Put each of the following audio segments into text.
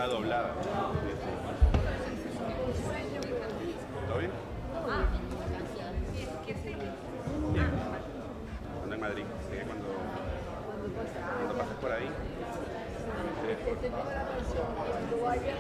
Doblada. ¿Todo bien? Bien. Ando en Madrid, así que cuando pases por ahí. ¿Cómo te va bien?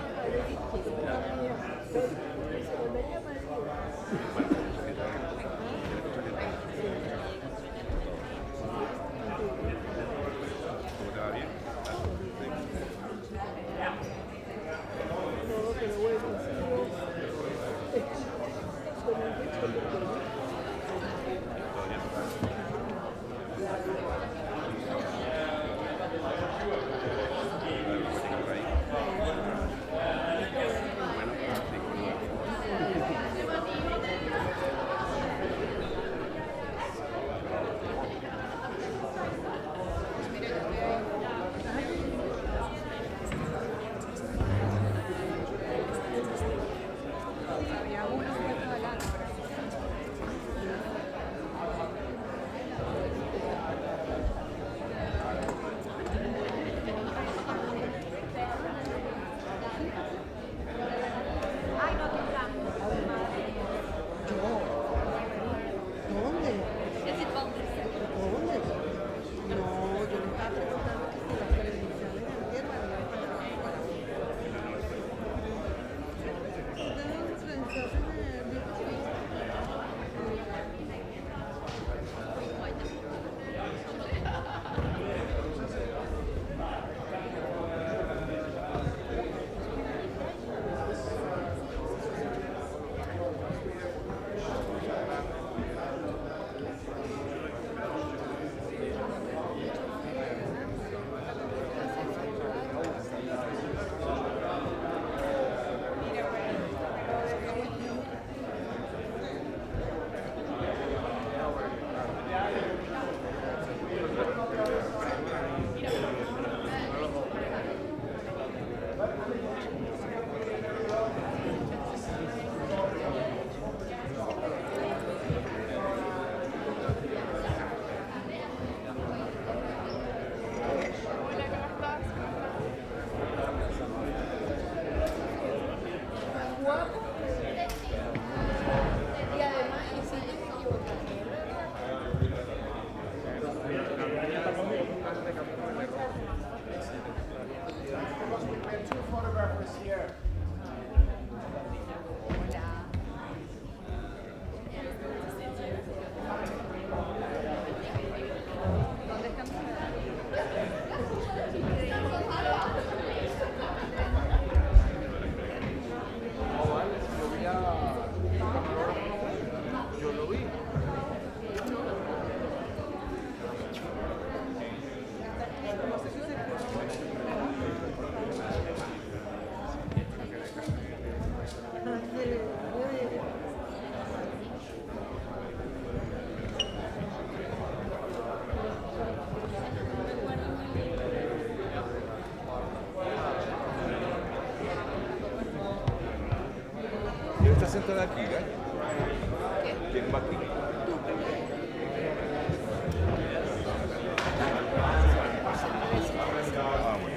¿Quién está sentada aquí? ¿Quién va aquí? Ah, bueno.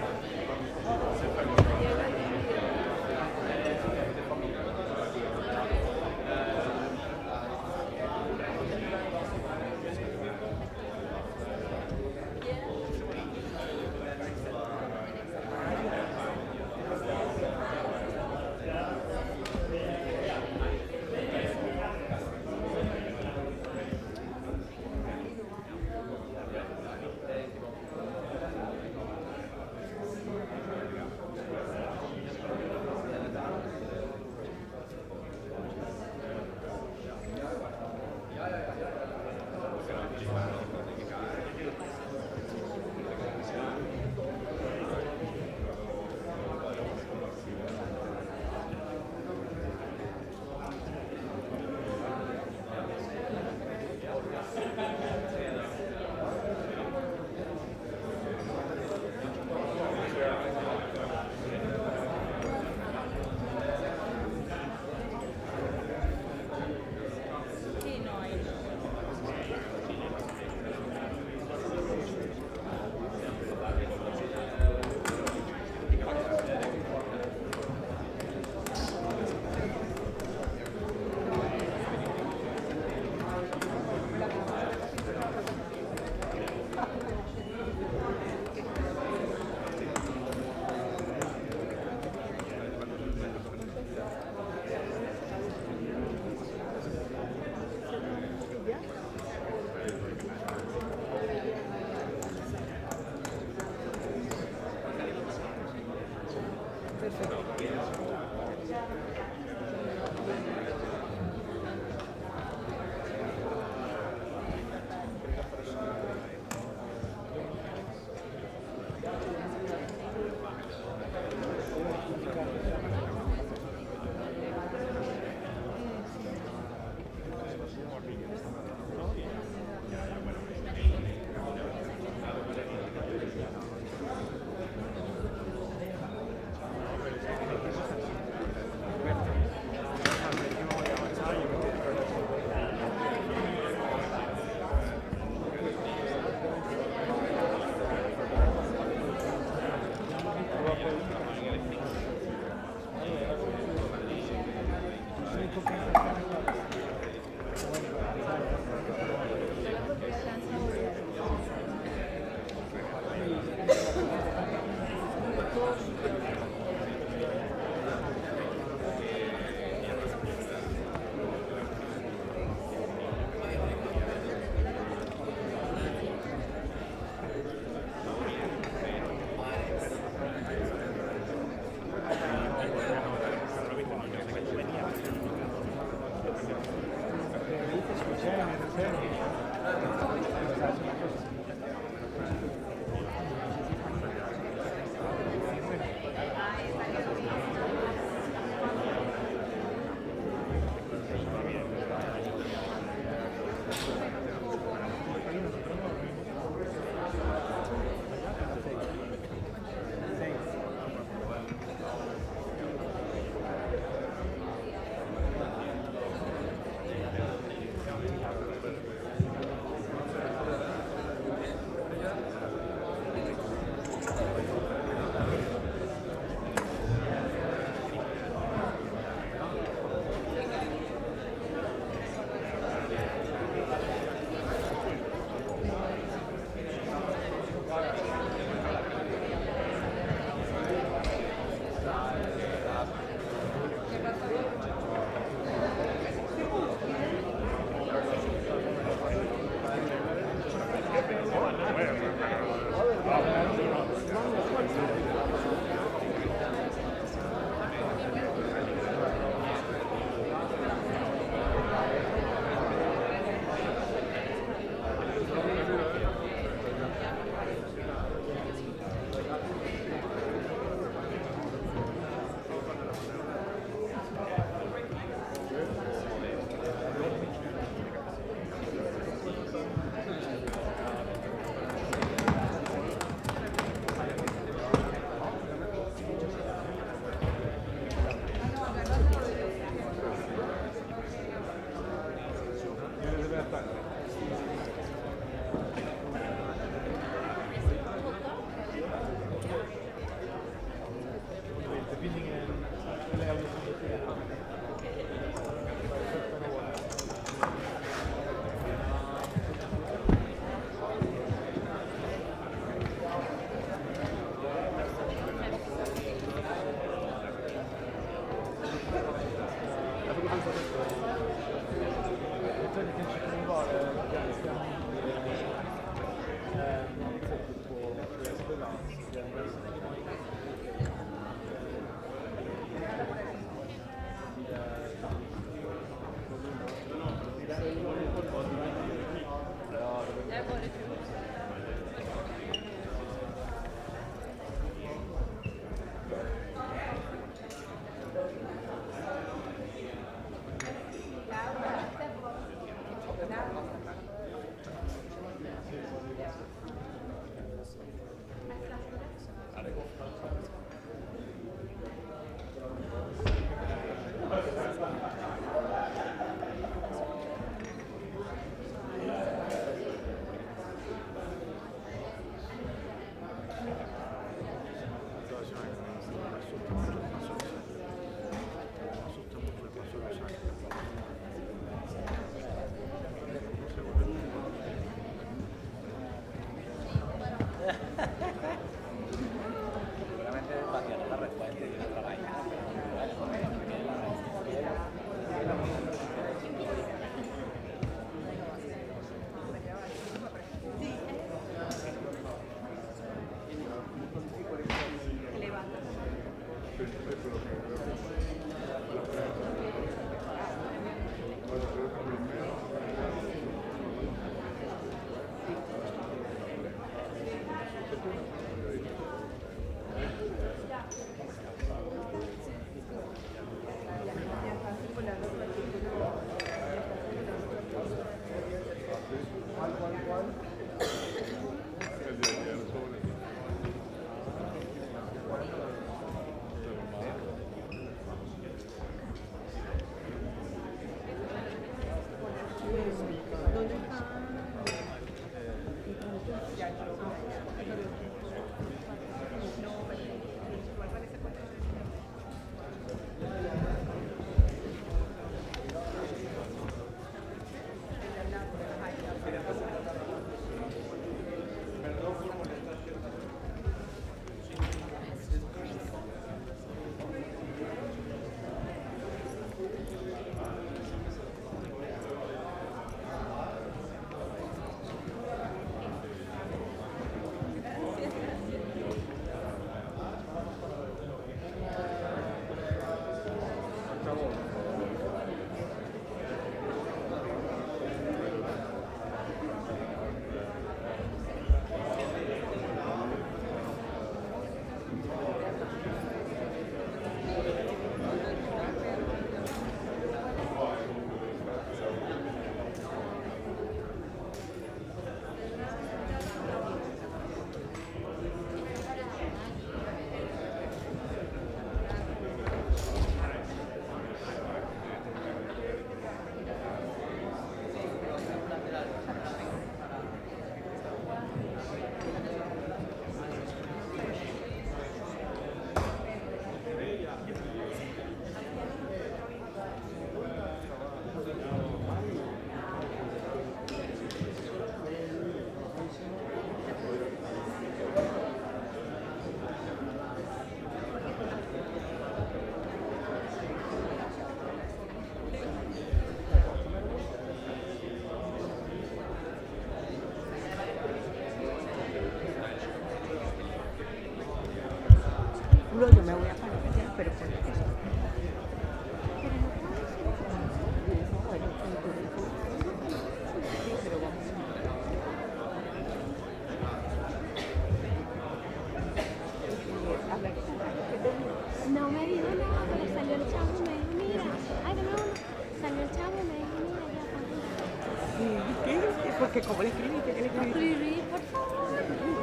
Porque como le escribiste, ¿qué le escribiste? Escribí, por favor.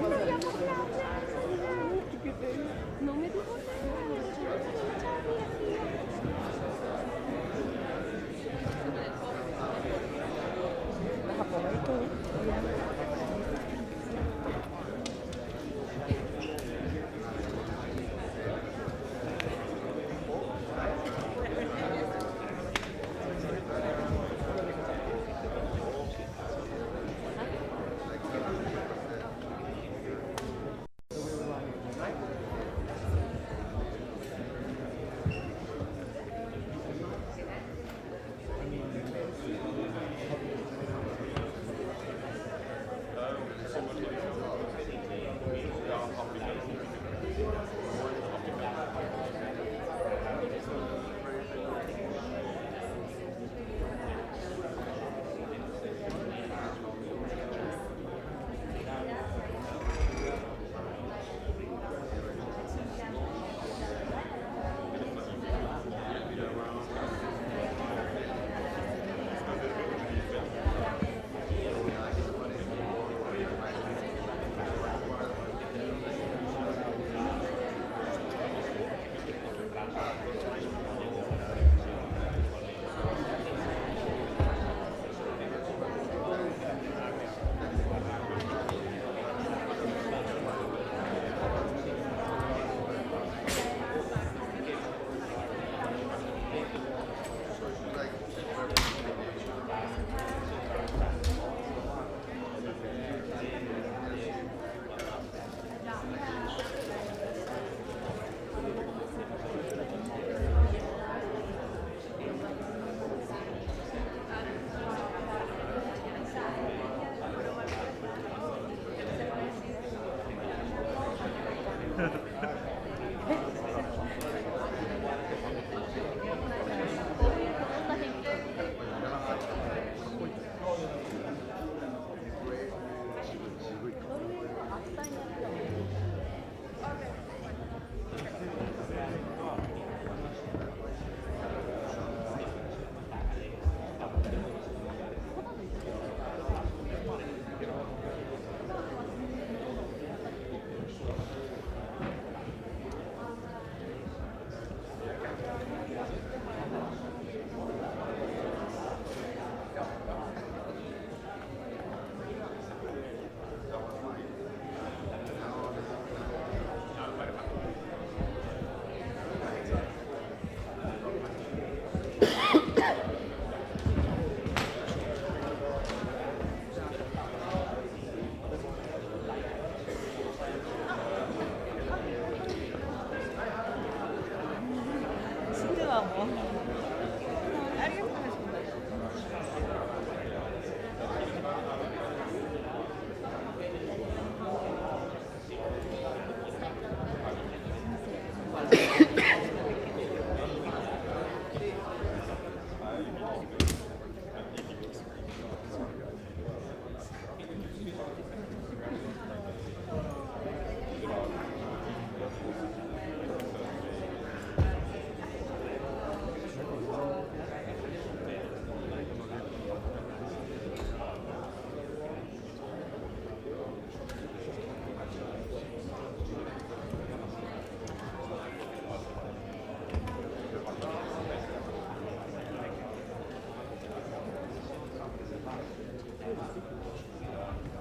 No me llamo Claudia. No me dijo Vas a poner todo.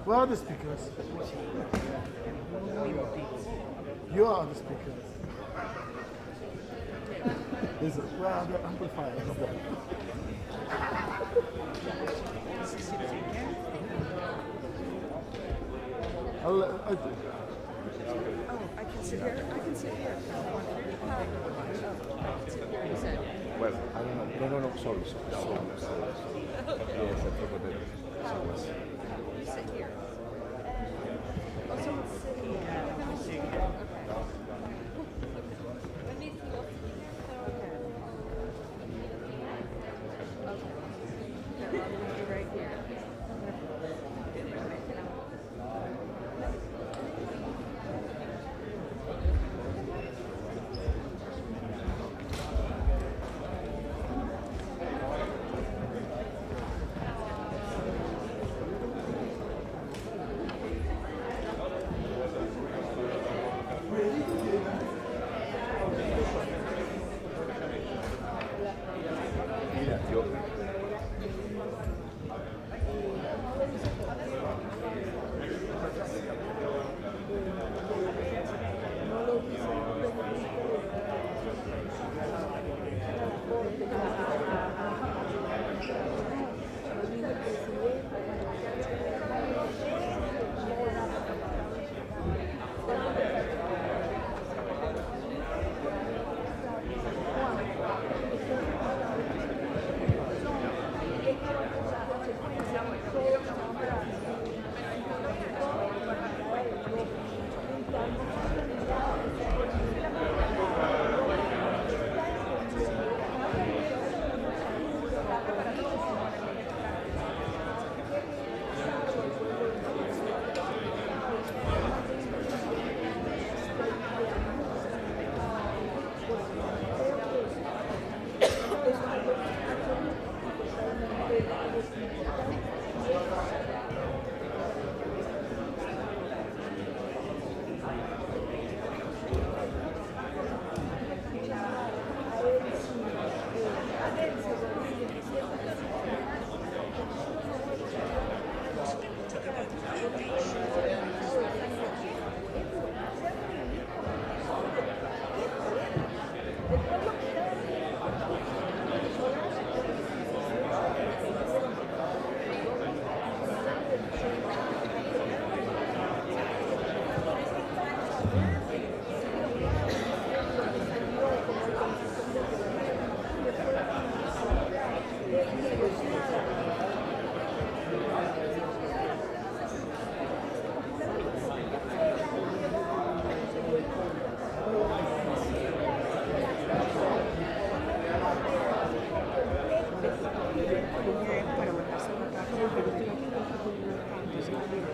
Where are the speakers? You are the speakers. Where are the amplifiers? Oh, I can sit here. I can sit here. Well, I don't know. No, sorry. Yes, I forgot that. You sit here. Oh, someone's sitting here. Right here. Mira, yo.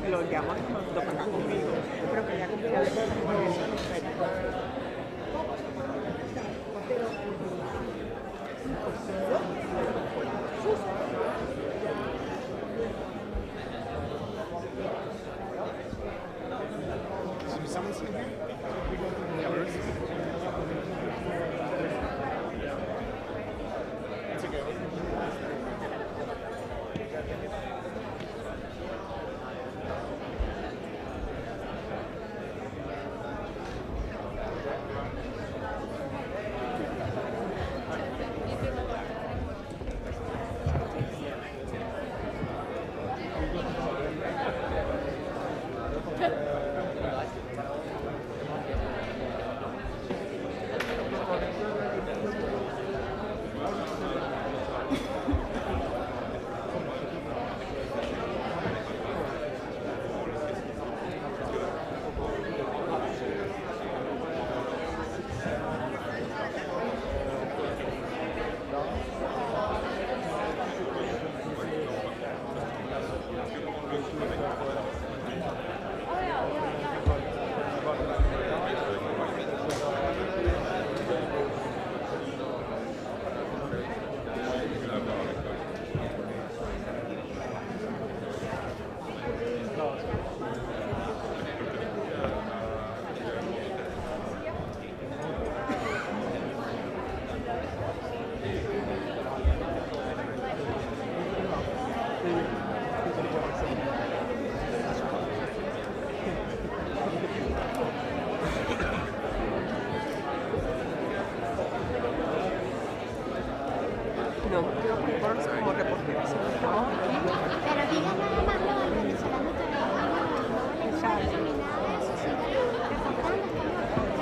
Lo llaman lo pagan conmigo. Pero que ya Someone's in here? That's okay. No, quiero preocuparnos como reporteros. Estamos aquí. Pero diga nada más lo del venezolano que ganó el Nobel nominada de sociedad reportando estamos aquí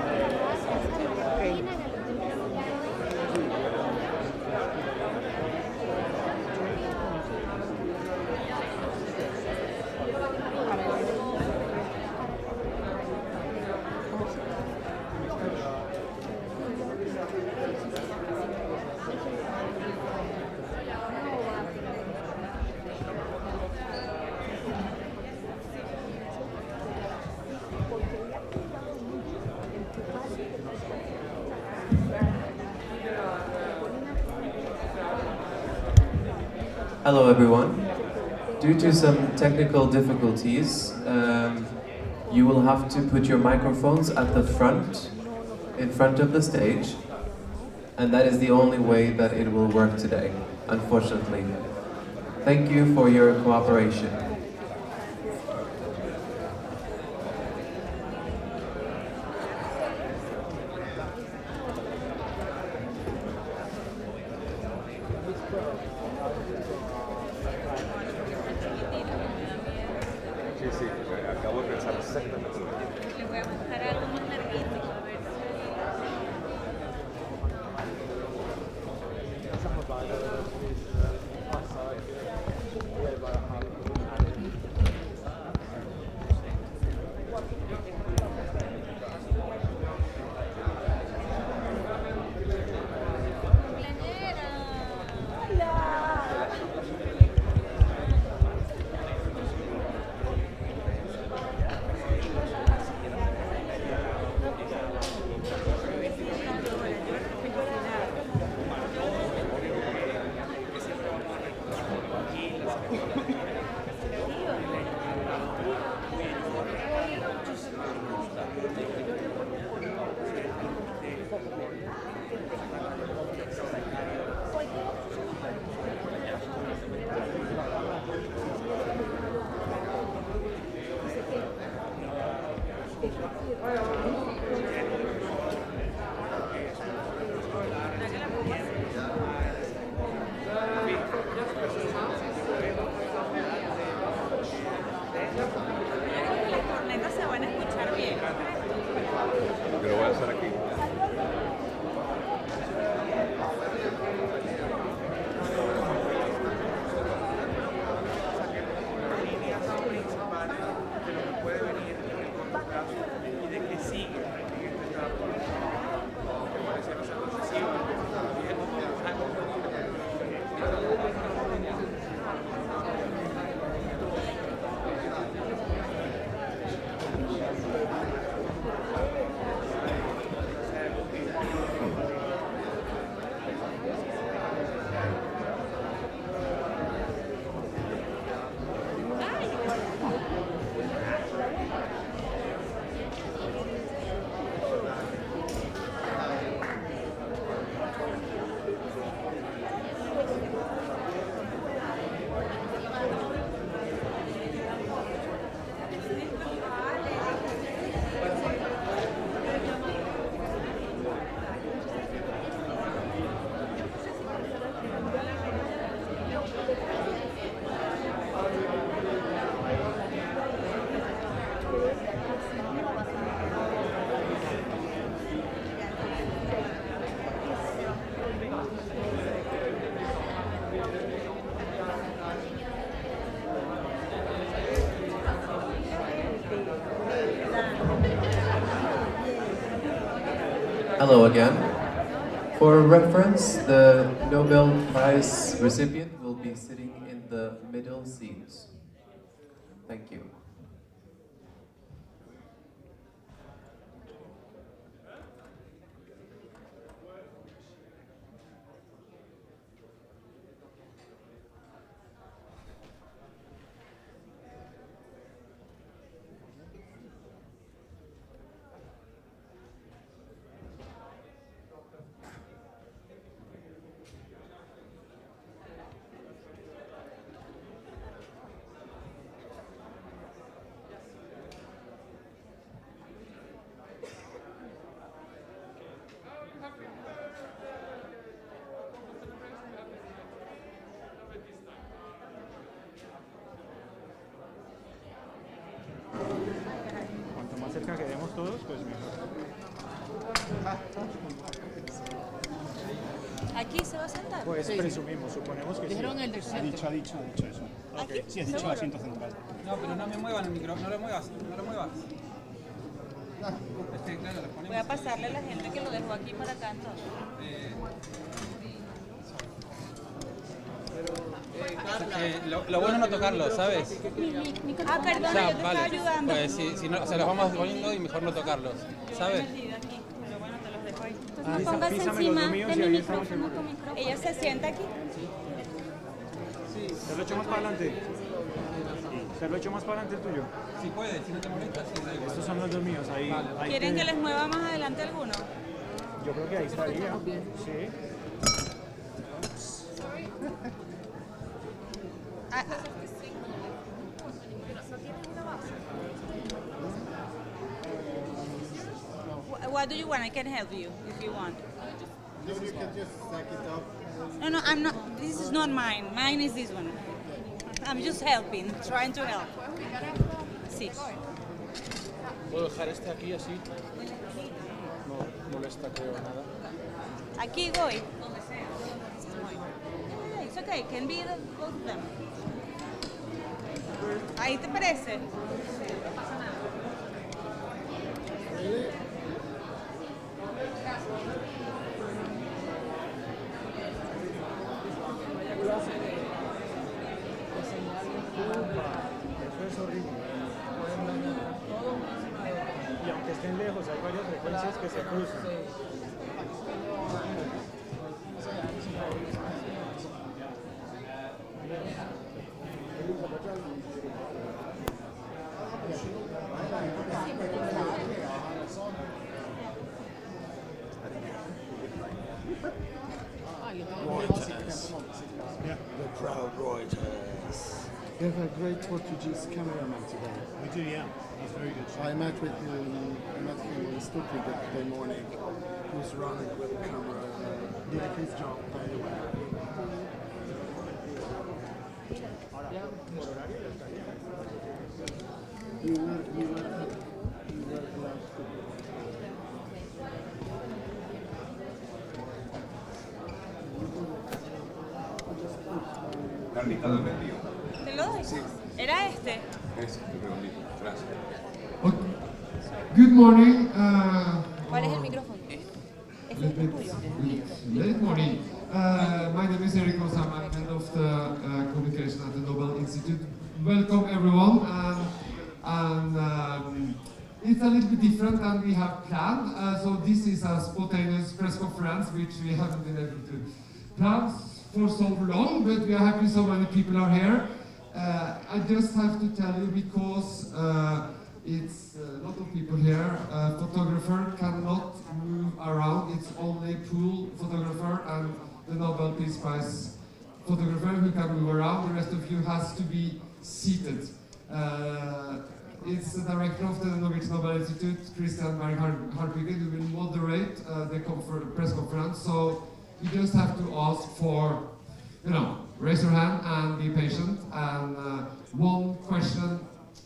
en la prensa María Corina en el último lugar. Hello everyone. Due to some technical difficulties, you will have to put your microphones at the front, in front of the stage, and that is the only way that it will work today, unfortunately. Thank you for your cooperation. Sí, sí, acabo de pensar exactamente. Le voy a buscar algo más larguito, a ver las cornetas se van a escuchar bien. Yo lo voy a hacer aquí. Hello again. For reference, the Nobel Prize recipient will be sitting in the middle seats. Thank you. todos, pues mejor. ¿Aquí se va a sentar? Pues presumimos, suponemos que Dijeron sí. el del Ha centro. dicho eso. ¿Aquí? Sí, ha dicho ¿Seguro? asiento central. No, pero no me muevan el micrófono, no lo muevas, no lo muevas. Es que, claro, lo ponemos. Voy a pasarle a la gente que lo dejó aquí para acá entonces. Lo bueno es no tocarlo, ¿sabes? Ah, perdón, O sea, yo te estaba ayudando. Pues si no, se los vamos poniendo y mejor no tocarlos, ¿sabes? Aquí, pero bueno, te los dejo ahí. Entonces no pongas písame encima los míos de y mi ahí estamos micrófono tu seguros. micrófono. Ella se sienta aquí. ¿Se lo echo más para adelante? ¿Se lo echo más para adelante el tuyo? Si puedes, si no te molesta, sí, da igual. Estos son los dos míos. Ahí, ahí ¿Quieren que les mueva más adelante alguno? Yo creo que ahí estaría. Sí. Ah, what do you want? I can help you if you want. You can just stack it up. No, I'm not. This is not mine. Mine is this one. I'm just helping, trying to help. Sí. ¿Puedo dejar este aquí así? No molesta, creo, nada. Aquí voy. Donde sea. Yeah, it's okay. Can be both of them. Ahí te parece. Eso es horrible. Y aunque estén lejos, hay varias frecuencias que se cruzan. The crowd Reuters. We have a great Portuguese cameraman today. We do, yeah. He's very good. I met him in Stuttgart yesterday morning. He was running with the camera. Did a good job, by the way. You were glad to. Carlita, dame el mío. ¿Te lo doy? Era este. Ese, tu redondito. Gracias. Good morning. ¿Cuál es el micrófono? Late morning. My name is Eric Rosa. I'm head of the communication at the Nobel Institute. Welcome everyone. And it's a little bit different than we have planned. So this is a spontaneous press conference which we haven't been able to plan for so long, but we are happy so many people are here. I just have to tell you because it's a lot of people here. Photographer cannot move around. It's only pool photographer and the Nobel Peace Prize photographer who can move around. The rest of you has to be seated. It's the director of the Norwegian Nobel Institute, Christian Berg Hartwig, who will moderate the press conference. So you just have to ask for, raise your hand and be patient. And one question,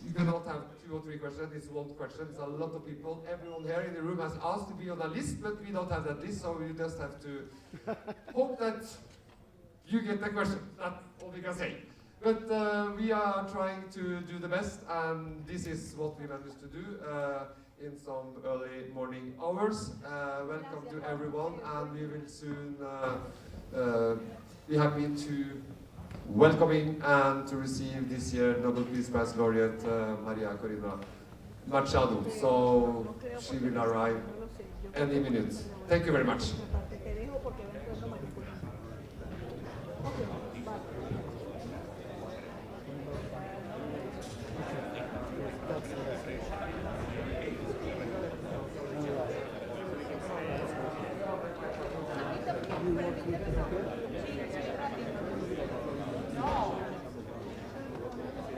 you cannot have 2 or 3 questions, it's one question. It's a lot of people. Everyone here in the room has asked to be on a list, but we don't have that list, so you just have to hope that you get the question. That's all we can say. But we are trying to do the best, and this is what we managed to do in some early morning hours. Welcome to everyone, and we will soon be happy to welcoming and to receive this year Nobel Peace Prize laureate María Corina Machado. So she will arrive any minute. Thank you very much.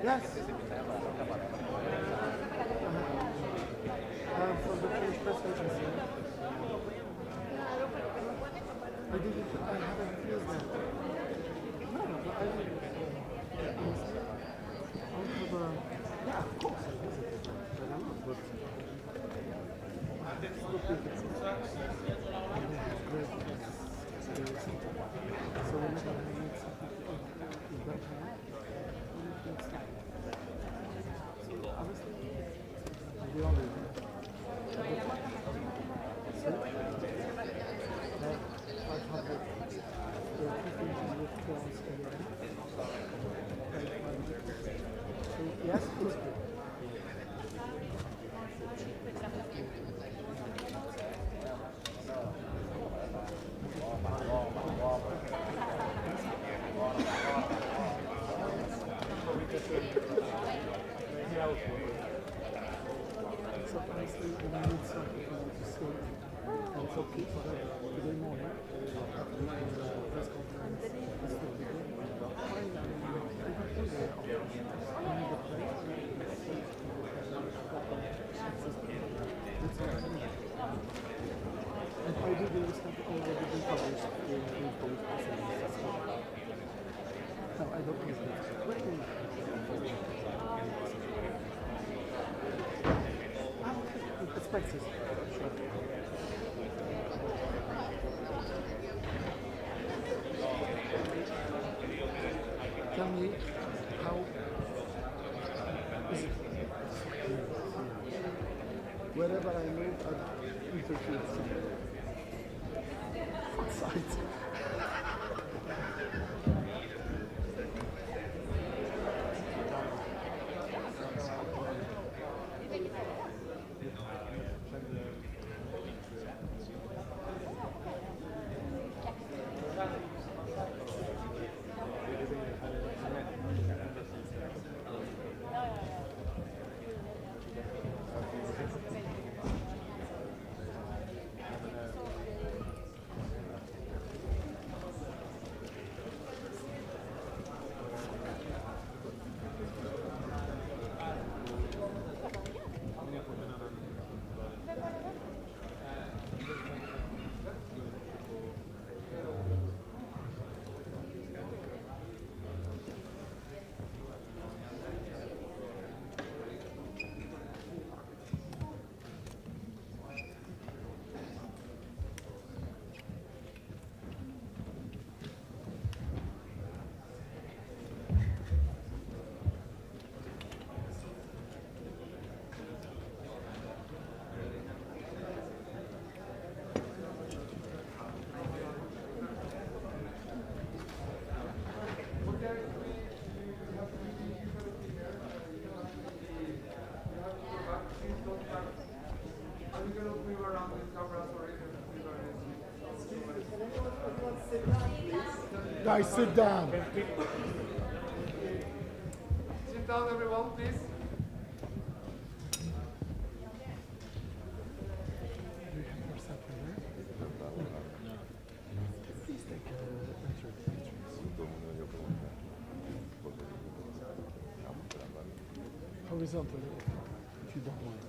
Yes. From the French press agency. I haven't used that. No, but I have yeah, of course I visited that, but I'm not booked. Surprisingly, we need some people to say, and it's okay for today morning, after the press conference, this will be good. Finally, even today, we need a place where we can see access to it. That's what I mean. And I do this have already been published in both places. No, I don't think that's expenses. Sure. Tell me how is it? Wherever I live, I've interviewed somebody. Outside. Guys, sit down. Sit down, everyone, please. Please take a picture. Horizontally, if you don't mind.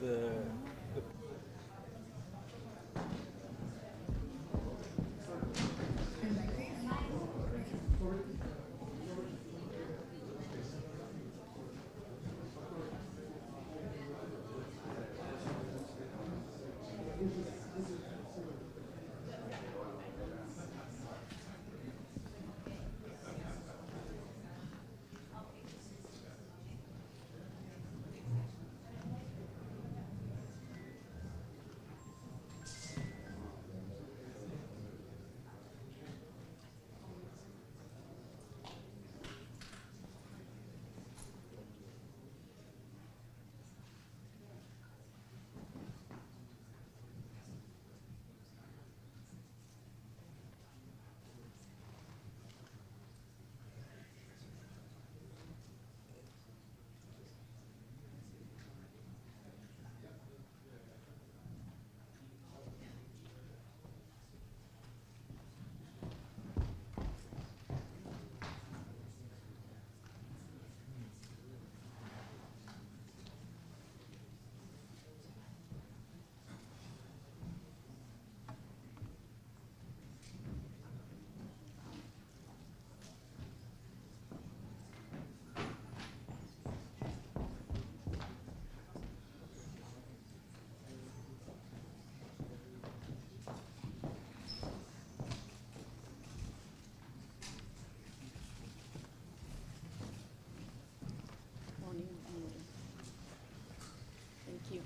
Thank you.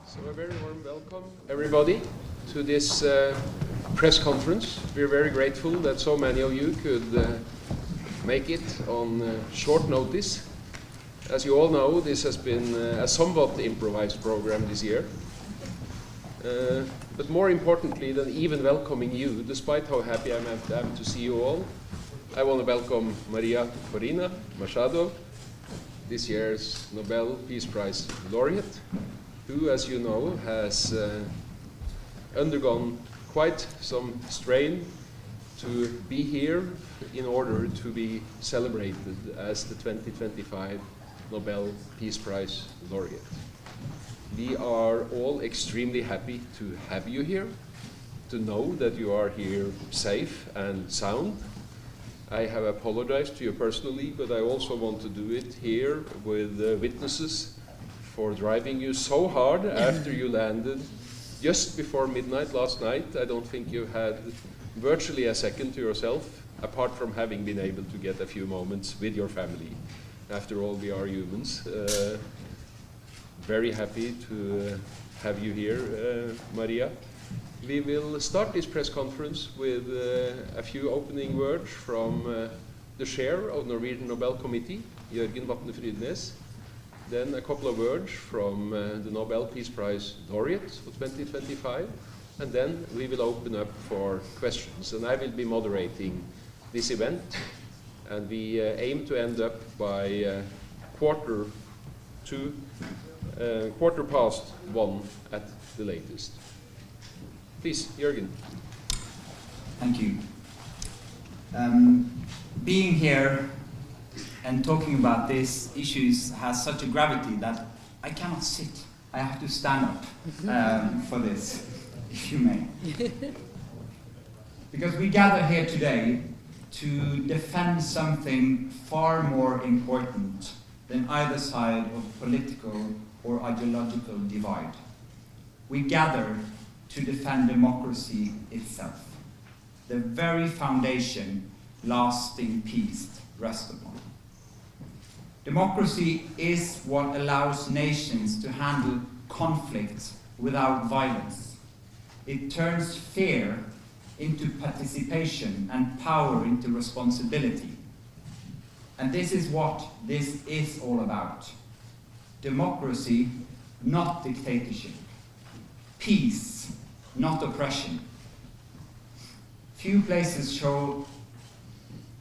So a very warm welcome, everybody, to this press conference. We're very grateful that so many of you could make it on short notice. As you all know, this has been a somewhat improvised program this year. But more importantly than even welcoming you, despite how happy I am to see you all, I want to welcome María Corina Machado, this year's Nobel Peace Prize laureate, who, as you know, has undergone quite some strain to be here in order to be celebrated as the 2025 Nobel Peace Prize laureate. We are all extremely happy to have you here, to know that you are here safe and sound. I have apologized to you personally, but I also want to do it here with witnesses for driving you so hard after you landed just before midnight last night. I don't think you had virtually a second to yourself, apart from having been able to get a few moments with your family. After all, we are humans. Very happy to have you here, Maria. We will start this press conference with a few opening words from the chair of the Norwegian Nobel Committee, Jørgen Vatne Frydnes. Then a couple of words from the Nobel Peace Prize laureate for 2025. And then we will open up for questions. And I will be moderating this event. And we aim to end up by quarter past 1 at the latest. Please, Jørgen. Thank you. Being here and talking about these issues has such a gravity that I cannot sit. I have to stand up for this, if you may. Because we gather here today to defend something far more important than either side of political or ideological divide. We gather to defend democracy itself, the very foundation lasting peace rests upon. Democracy is what allows nations to handle conflicts without violence. It turns fear into participation and power into responsibility. And this is what this is all about. Democracy, not dictatorship. Peace, not oppression. Few places show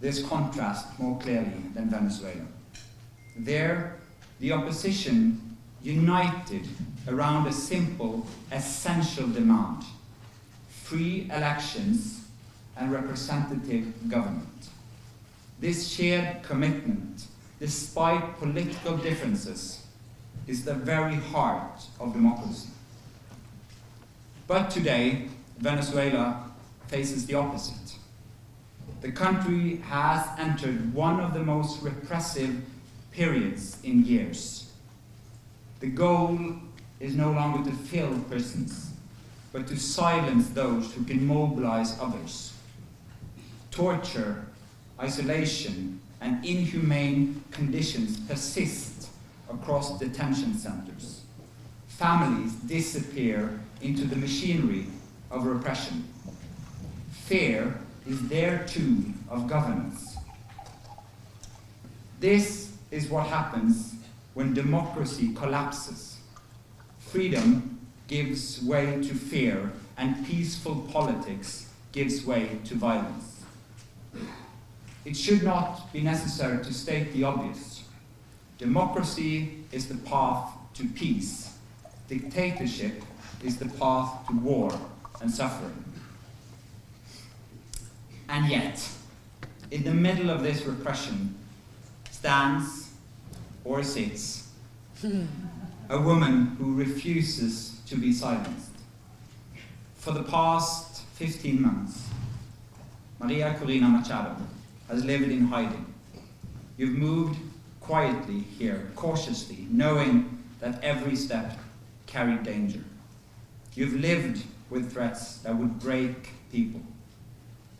this contrast more clearly than Venezuela. There, the opposition united around a simple, essential demand: free elections and representative government. This shared commitment, despite political differences, is the very heart of democracy. But today, Venezuela faces the opposite. The country has entered one of the most repressive periods in years. The goal is no longer to fill prisons, but to silence those who can mobilize others. Torture, isolation, and inhumane conditions persist across detention centers. Families disappear into the machinery of repression. Fear is their tool of governance. This is what happens when democracy collapses. Freedom gives way to fear, and peaceful politics gives way to violence. It should not be necessary to state the obvious. Democracy is the path to peace. Dictatorship is the path to war and suffering. And yet, in the middle of this repression stands or sits a woman who refuses to be silenced. For the past 15 months, María Corina Machado has lived in hiding. You've moved quietly here, cautiously, knowing that every step carried danger. You've lived with threats that would break people.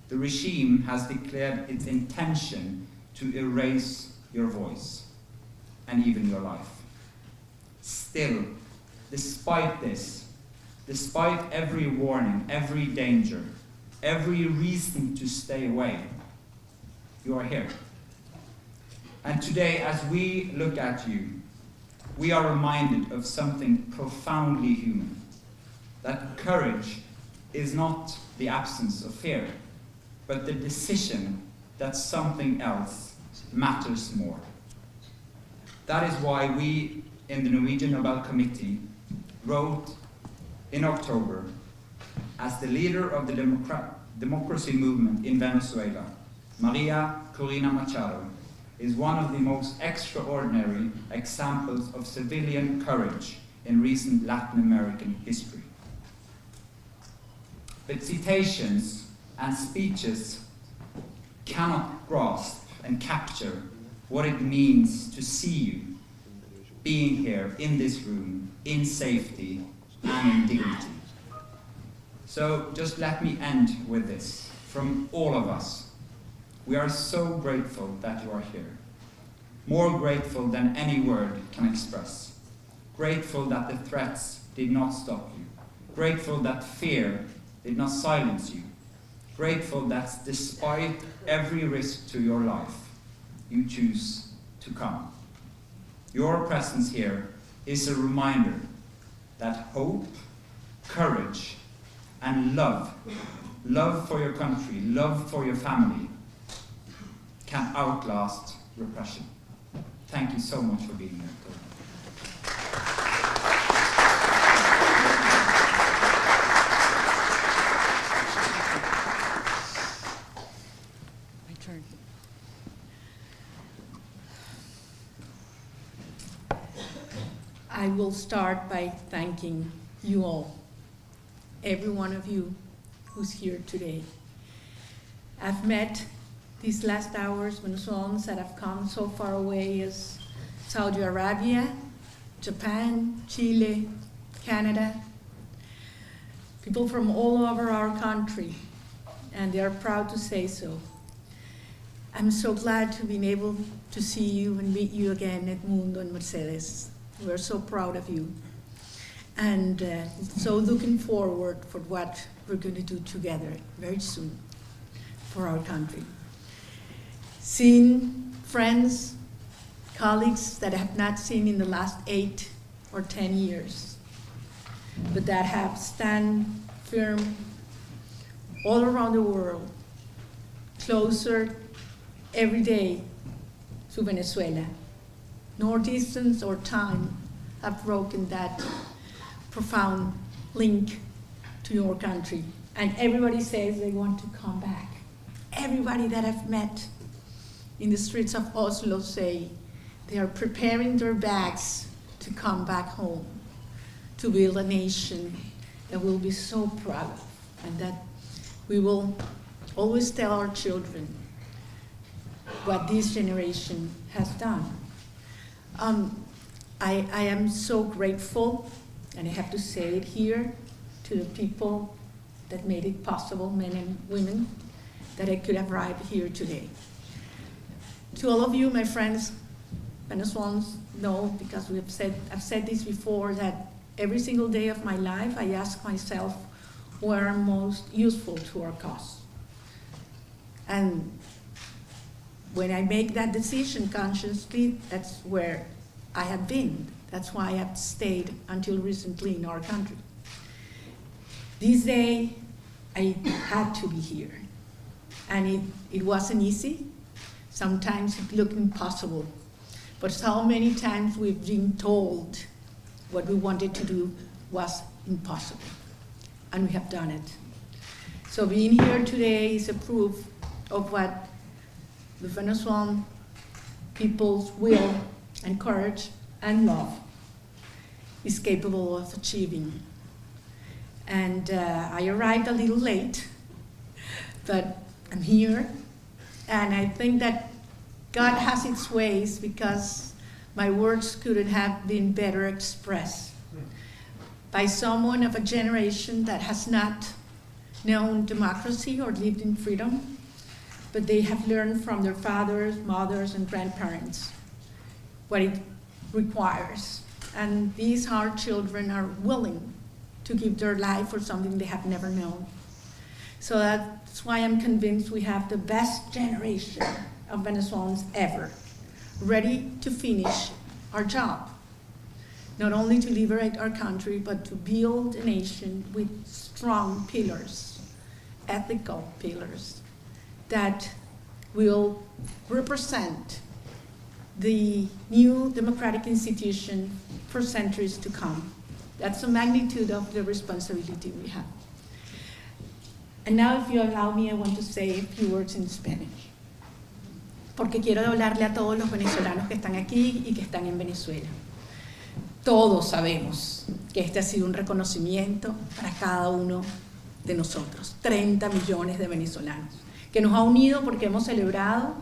The regime has declared its intention to erase your voice and even your life. Still, despite this, despite every warning, every danger, every reason to stay away, you are here. And today, as we look at you, we are reminded of something profoundly human, that courage is not the absence of fear, but the decision that something else matters more. That is why we in the Norwegian Nobel Committee wrote in October, as the leader of the democracy movement in Venezuela, María Corina Machado is one of the most extraordinary examples of civilian courage in recent Latin American history. But citations and speeches cannot grasp and capture what it means to see you being here in this room, in safety and in dignity. So just let me end with this. From all of us, we are so grateful that you are here. More grateful than any word can express. Grateful that the threats did not stop you. Grateful that fear did not silence you. Grateful that despite every risk to your life, you choose to come. Your presence here is a reminder that hope, courage, and love for your country, love for your family, can outlast repression. Thank you so much for being here. My turn. I will start by thanking you all, every one of you who's here today. I've met these last hours Venezuelans that have come so far away as Saudi Arabia, Japan, Chile, Canada, people from all over our country, and they are proud to say so. I'm so glad to be able to see you and meet you again, Edmundo and Mercedes. We're so proud of you, and so looking forward for what we're going to do together very soon for our country. Seeing friends, colleagues that I have not seen in the last 8 or 10 years, but that have stand firm all around the world, closer every day to Venezuela. Nor distance or time have broken that profound link to your country. And everybody says they want to come back. Everybody that I've met in the streets of Oslo say they are preparing their bags to come back home, to build a nation that we'll be so proud of, and that we will always tell our children what this generation has done. I am so grateful, and I have to say it here, to the people that made it possible, men and women, that I could have arrived here today. To all of you, my friends, Venezuelans know, because I've said this before, that every single day of my life I ask myself where I'm most useful to our cause. And when I make that decision consciously, that's where I have been. That's why I have stayed until recently in our country. This day, I had to be here. And it wasn't easy. Sometimes it looked impossible. But so many times we've been told what we wanted to do was impossible. And we have done it. So being here today is a proof of what the Venezuelan people's will and courage and love is capable of achieving. And I arrived a little late, but I'm here, and I think that God has its ways, because my words couldn't have been better expressed by someone of a generation that has not known democracy or lived in freedom, but they have learned from their fathers, mothers, and grandparents what it requires. And these hard children are willing to give their life for something they have never known. So that's why I'm convinced we have the best generation of Venezuelans ever, ready to finish our job, not only to liberate our country, but to build a nation with strong pillars, ethical pillars, that will represent the new democratic institution for centuries to come. That's the magnitude of the responsibility we have. And now, if you allow me, I want to say a few words in Spanish, porque quiero hablarle a todos los venezolanos que están aquí y que están en Venezuela. Todos sabemos que este ha sido un reconocimiento para cada uno de nosotros, 30 millones de venezolanos, que nos ha unido porque hemos celebrado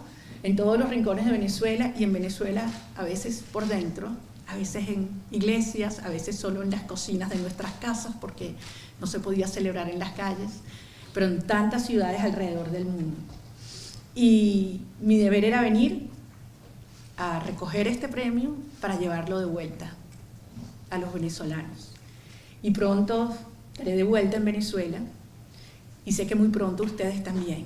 en todos los rincones de Venezuela, y en Venezuela a veces por dentro, a veces en iglesias, a veces solo en las cocinas de nuestras casas porque no se podía celebrar en las calles, pero en tantas ciudades alrededor del mundo. Y mi deber era venir a recoger este premio para llevarlo de vuelta a los venezolanos. Y pronto estaré de vuelta en Venezuela, y sé que muy pronto ustedes también.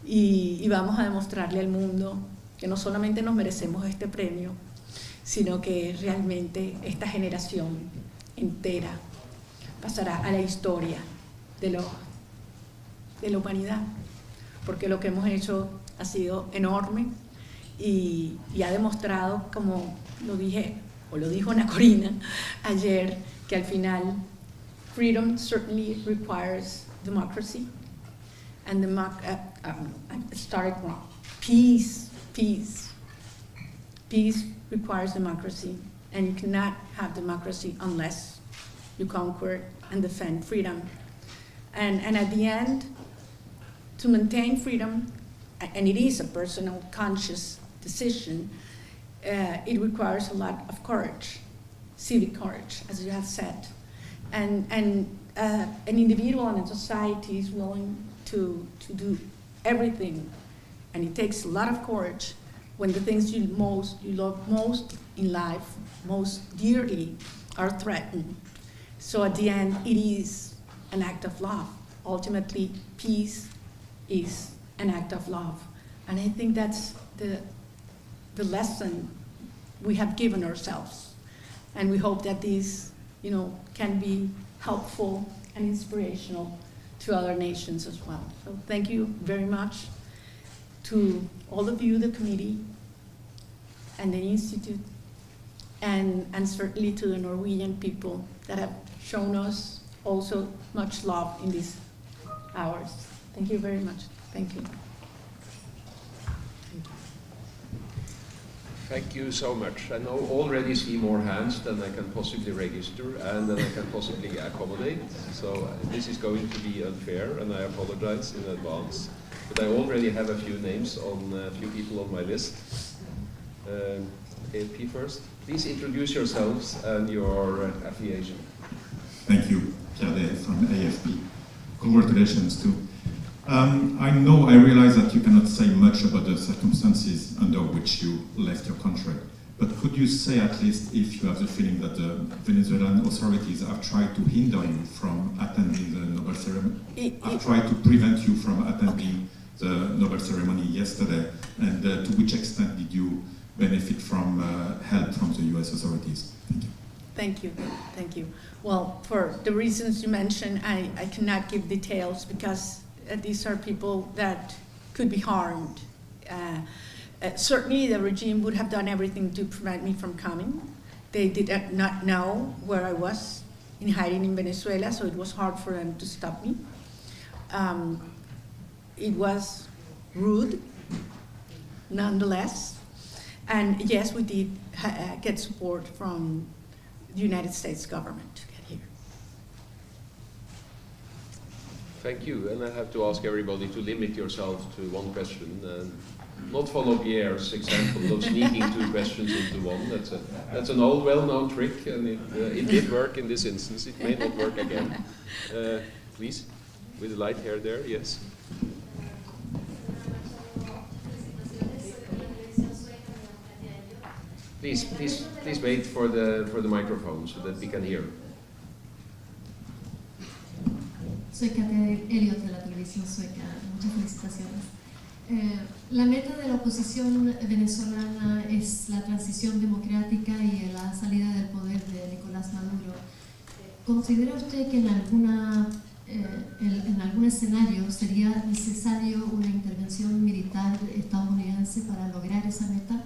Y vamos a demostrarle al mundo que no solamente nos merecemos este premio, sino que realmente esta generación entera pasará a la historia de la humanidad, porque lo que hemos hecho ha sido enorme y ha demostrado, como lo dije, o lo dijo María Corina ayer, que al final freedom certainly requires democracy, and I started wrong. Peace requires democracy, and you cannot have democracy unless you conquer and defend freedom. And at the end, to maintain freedom, and it is a personal, conscious decision, it requires a lot of courage, civic courage, as you have said. And an individual and a society is willing to do everything, and it takes a lot of courage when the things you love most in life, most dearly, are threatened. So at the end, it is an act of love. Ultimately, peace is an act of love. And I think that's the lesson we have given ourselves. And we hope that these, can be helpful and inspirational to other nations as well. So thank you very much to all of you, the committee, and the Institute, and certainly to the Norwegian people that have shown us also much love in these hours. Thank you very much. Thank you. Thank you so much. I now already see more hands than I can possibly register and than I can possibly accommodate. So this is going to be unfair, and I apologize in advance. But I already have a few names on a few people on my list. AFP first. Please introduce yourselves and your affiliation. Thank you, Pierre from AFP. Congratulations too. I realize that you cannot say much about the circumstances under which you left your country, but could you say at least if you have the feeling that the Venezuelan authorities have tried to hinder you from attending the Nobel ceremony, have tried to prevent you from attending the Nobel ceremony yesterday, and to which extent did you benefit from help from the US authorities? Thank you. Thank you. Well, for the reasons you mentioned, I cannot give details because these are people that could be harmed. Certainly the regime would have done everything to prevent me from coming. They did not know where I was in hiding in Venezuela, so it was hard for them to stop me. It was rude, nonetheless. And yes, we did get support from the United States government to get here. Thank you, and I have to ask everybody to limit yourself to one question, and not follow Pierre's example of sneaking two questions into one. That's an old, well-known trick, and it did work in this instance. It may not work again. Please, with the light hair there, yes. Please wait for the microphone so that we can hear. Soy Kate Elliot de la televisión sueca. Muchas felicitaciones. La meta de la oposición venezolana es la transición democrática y la salida del poder de Nicolás Maduro. ¿Considera usted que en algún escenario sería necesario una intervención militar estadounidense para lograr esa meta?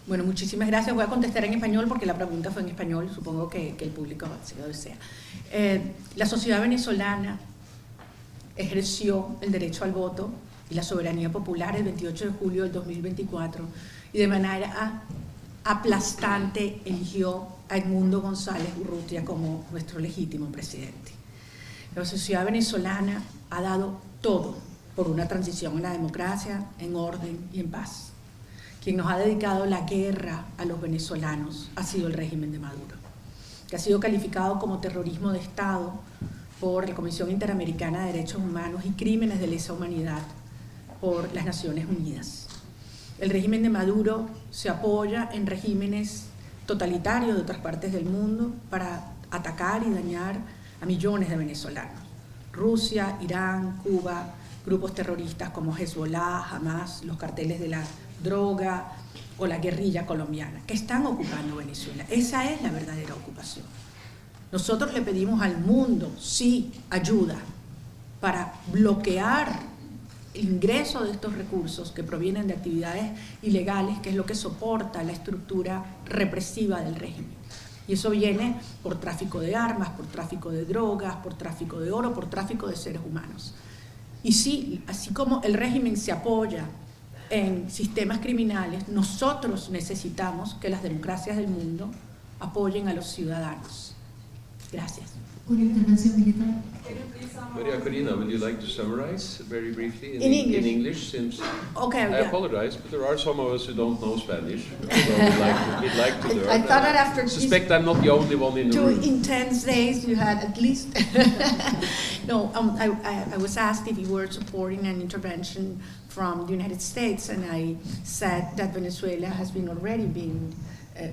Bueno, muchísimas gracias. Voy a contestar en español porque la pregunta fue en español. Supongo que el público si lo desea. La sociedad venezolana ejerció el derecho al voto y la soberanía popular el 28 de julio del 2024 y de manera aplastante eligió a Edmundo González Urrutia como nuestro legítimo presidente. La sociedad venezolana ha dado todo por una transición a la democracia, en orden y en paz. Quien nos ha dedicado la guerra a los venezolanos ha sido el régimen de Maduro, que ha sido calificado como terrorismo de Estado por la Comisión Interamericana de Derechos Humanos y Crímenes de Lesa Humanidad por las Naciones Unidas. El régimen de Maduro se apoya en regímenes totalitarios de otras partes del mundo para atacar y dañar a millones de venezolanos. Rusia, Irán, Cuba, grupos terroristas como Hezbollah, Hamas, los carteles de la droga o la guerrilla colombiana, que están ocupando Venezuela. Esa es la verdadera ocupación. Nosotros le pedimos al mundo, sí, ayuda para bloquear el ingreso de estos recursos que provienen de actividades ilegales, que es lo que soporta la estructura represiva del régimen. Y eso viene por tráfico de armas, por tráfico de drogas, por tráfico de oro, por tráfico de seres humanos. Y sí, así como el régimen se apoya en sistemas criminales, nosotros necesitamos que las democracias del mundo apoyen a los ciudadanos. Gracias. ¿Una intervención militar? María Corina, would you like to summarize very briefly in English? In English, since okay, I apologize, but there are some of us who don't know Spanish. So we'd like to learn. I thought that after I suspect I'm not the only one in the room. 2 intense days, you had at least. No, I was asked if you were supporting an intervention from the United States, and I said that Venezuela has been already been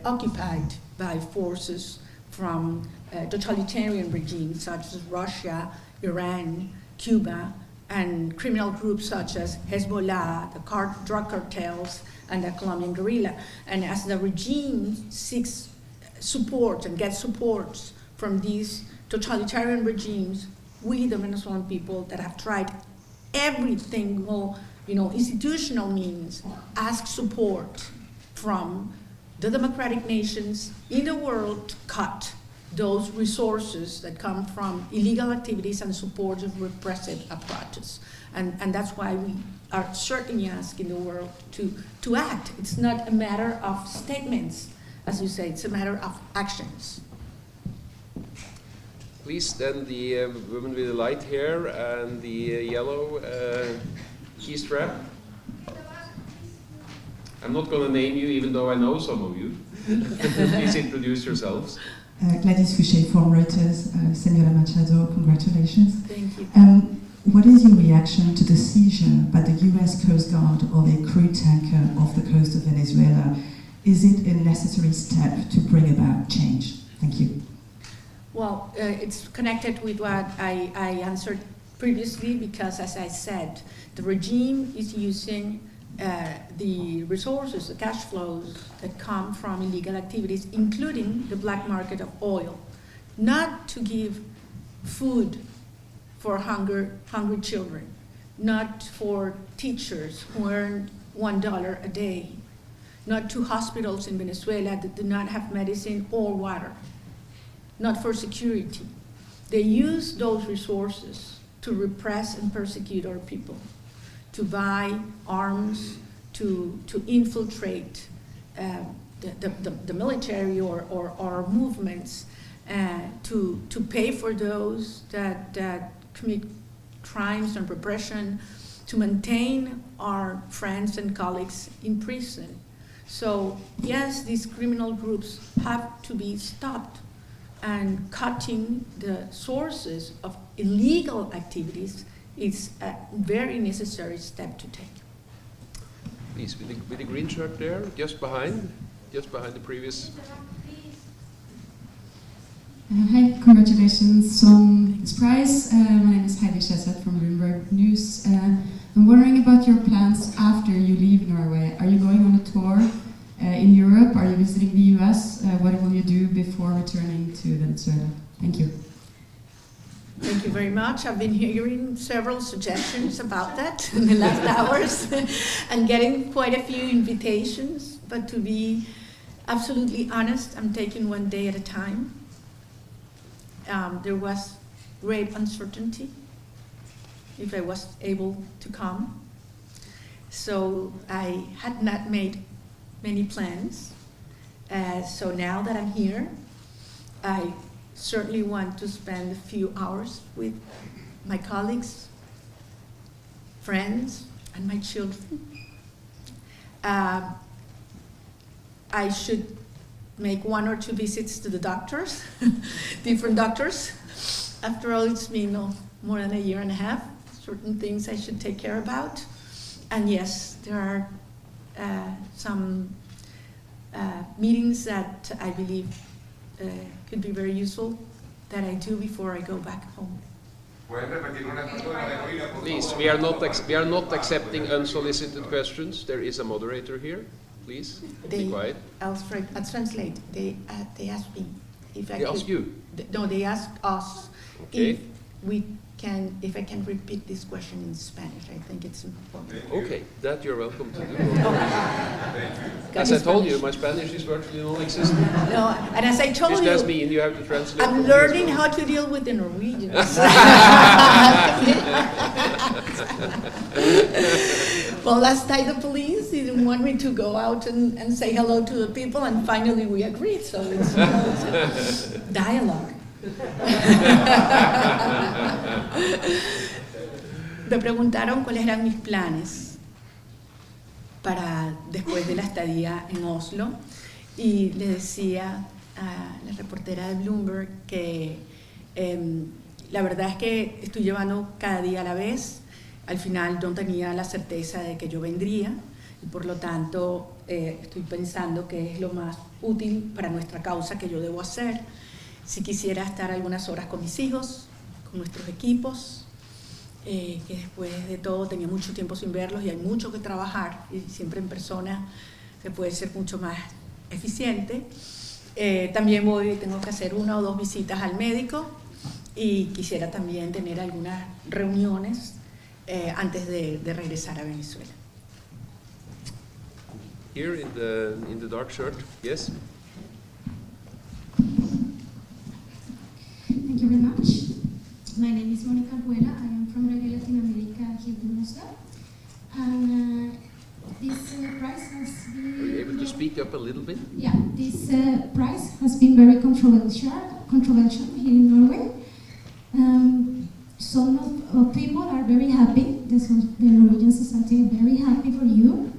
occupied by forces from totalitarian regimes such as Russia, Iran, Cuba, and criminal groups such as Hezbollah, the drug cartels, and the Colombian guerrilla. And as the regime seeks support and gets support from these totalitarian regimes, we, the Venezuelan people that have tried everything, institutional means, ask support from the democratic nations in the world to cut those resources that come from illegal activities and support of repressive approaches. And that's why we are certainly asking the world to act. It's not a matter of statements, as you say, it's a matter of actions. Please, then the woman with the light hair and the yellow key strap. I'm not going to name you, even though I know some of you. Please introduce yourselves. Gladys Fouché from Reuters. Senora Machado, congratulations. Thank you. What is your reaction to the seizure by the US Coast Guard of a crude tanker off the coast of Venezuela? Is it a necessary step to bring about change? Thank you. Well, it's connected with what I answered previously, because as I said, the regime is using the resources, the cash flows that come from illegal activities, including the black market of oil, not to give food for hungry children, not for teachers who earn $1 a day, not to hospitals in Venezuela that do not have medicine or water, not for security. They use those resources to repress and persecute our people, to buy arms, to infiltrate the military or movements, to pay for those that commit crimes and repression, to maintain our friends and colleagues in prison. So yes, these criminal groups have to be stopped, and cutting the sources of illegal activities is a very necessary step to take. Please, with the green shirt there, just behind the previous. Hi, congratulations on this prize. My name is Heidi Shesset from Bloomberg News. I'm wondering about about your plans after you leave Norway? Are you going on a tour in Europe? Are you visiting the US? What will you do before returning to Venezuela? Thank you. Thank you very much. I've been hearing several suggestions about that in the last hours and getting quite a few invitations. But to be absolutely honest, I'm taking one day at a time. There was great uncertainty if I was able to come. So I had not made many plans. So now that I'm here, I certainly want to spend a few hours with my colleagues, friends, and my children. I should make 1 or 2 visits to the doctors, different doctors. After all, it's been more than a year and a half. Certain things I should take care about. And yes, there are some meetings that I believe could be very useful that I do before I go back home. Please, we are not accepting unsolicited questions. There is a moderator here. Please, be quiet. I'll translate. They asked me if I They could. asked you? No, they asked us Okay. if I can repeat this question in Spanish. I think it's important. Okay, that you're welcome to do. As I told you, my Spanish is virtually non-existent. No, and as I told This you, does mean you have to translate. I'm learning how to deal with the Norwegians. Well, last night the police didn't want me to go out and say hello to the people, and finally we agreed. So it's a dialogue. Me preguntaron cuáles eran mis planes para después de la estadía en Oslo, y le decía a la reportera de Bloomberg que la verdad es que estoy llevando cada día a la vez. Al final no tenía la certeza de que yo vendría y por lo tanto estoy pensando que es lo más útil para nuestra causa que yo debo hacer. Si quisiera estar algunas horas con mis hijos, con nuestros equipos, que después de todo tenía mucho tiempo sin verlos y hay mucho que trabajar y siempre en persona se puede ser mucho más eficiente. También tengo que hacer 1 o 2 visitas al médico y quisiera también tener algunas reuniones antes de regresar a Venezuela. Here in the dark shirt, yes. Thank you very much. My name is Mónica Rueda. I am from Radio Latin America here in Oslo. And this prize has been... Are you able to speak up a little bit? Yeah, this prize has been very controversial here in Norway. Some of people are very happy. The Norwegian society are very happy for you,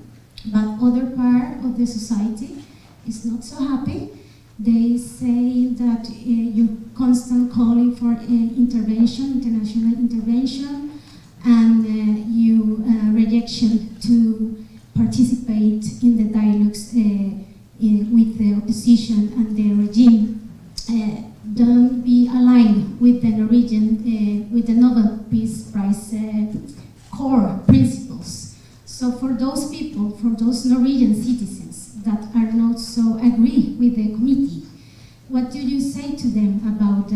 but other part of the society is not so happy. They say that you constant calling for intervention, international intervention, and you rejection to participate in the dialogues with the opposition and the regime. Don't be aligned with the Norwegian, with the Nobel Peace Prize core principles. So for those people, for those Norwegian citizens that are not so agree with the committee, what do you say to them about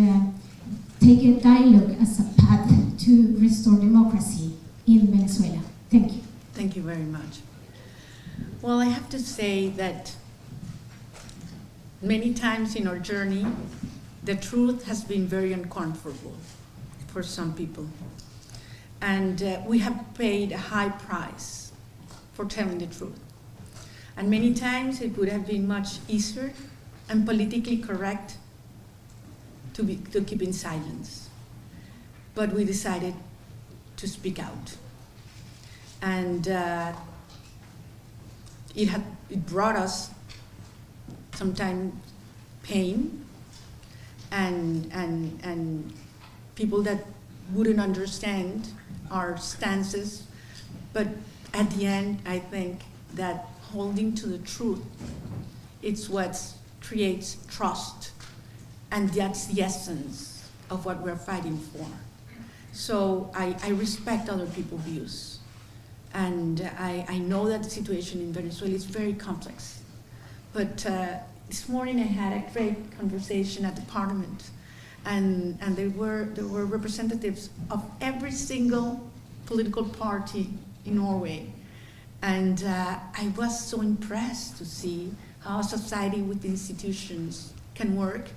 take a dialogue as a path to restore democracy in Venezuela? Thank you. Thank you very much. Well, I have to say that many times in our journey, the truth has been very uncomfortable for some people. And we have paid a high price for telling the truth. And many times it would have been much easier and politically correct to keep in silence. But we decided to speak out. And it brought us sometimes pain and people that wouldn't understand our stances. But at the end, I think that holding to the truth, it's what creates trust, and that's the essence of what we're fighting for. So I respect other people's views, And I know that the situation in Venezuela is very complex. But this morning I had a great conversation at the parliament, and there were representatives of every single political party in Norway. And I was so impressed to see how society with institutions can work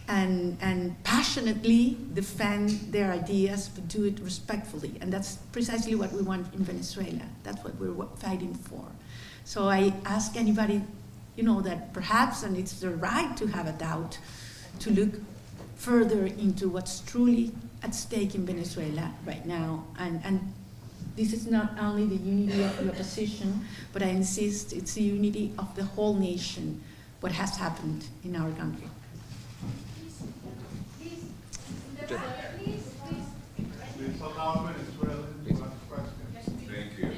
and passionately defend their ideas, but do it respectfully. And that's precisely what we want in Venezuela. That's what we're fighting for. So I ask anybody, that perhaps, and it's their right to have a doubt, to look further into what's truly at stake in Venezuela right now. And this is not only the unity of the opposition, but I insist it's the unity of the whole nation, what has happened in our country. Thank you.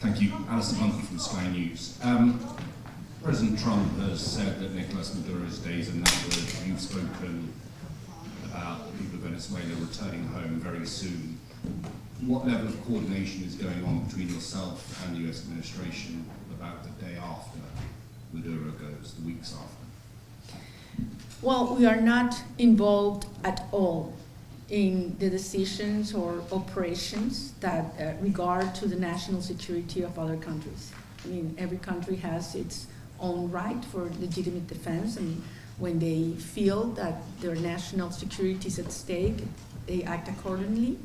Thank you. Alistair Bunker from Sky News. President Trump has said that Nicolas Maduro's days are numbered. You've spoken about the people of Venezuela returning home very soon. What level of coordination is going on between yourself and the US administration about the day after Maduro goes, the weeks after? Well, we are not involved at all in the decisions or operations that regard to the national security of other countries. I mean, every country has its own right for legitimate defense, and when they feel that their national security is at stake, they act accordingly.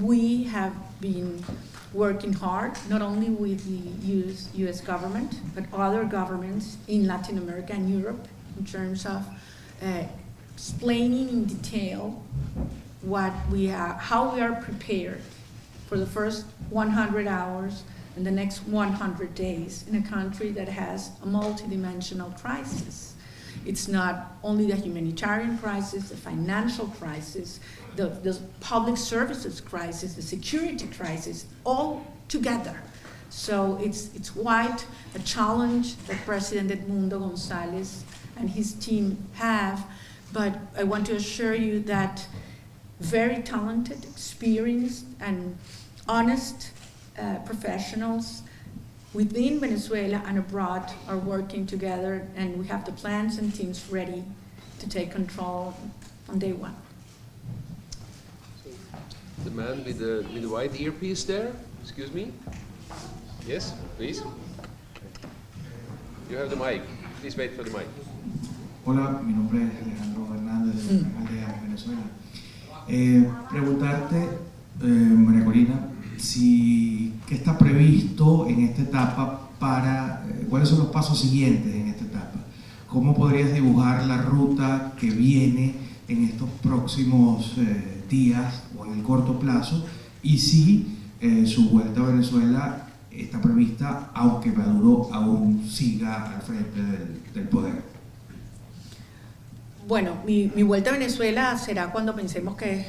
We have been working hard, not only with the US government, but other governments in Latin America and Europe, in terms of explaining in detail how we are prepared for the first 100 hours and the next 100 days in a country that has a multidimensional crisis. It's not only the humanitarian crisis, the financial crisis, the public services crisis, the security crisis, all together. So it's quite a challenge that President Edmundo González and his team have, but I want to assure you that very talented, experienced, and honest professionals within Venezuela and abroad are working together, and we have the plans and teams ready to take control on day one. The man with the white earpiece there, excuse me. Yes, please. You have the mic. Please wait for the mic. Hola, mi nombre es Alejandro Hernández, de Aldea, Venezuela. Preguntarte, María Corina, qué está previsto en esta etapa cuáles son los pasos siguientes en esta etapa. ¿Cómo podrías dibujar la ruta que viene en estos próximos días o en el corto plazo? Y si su vuelta a Venezuela está prevista, aunque Maduro aún siga al frente del poder. Bueno, mi vuelta a Venezuela será cuando pensemos que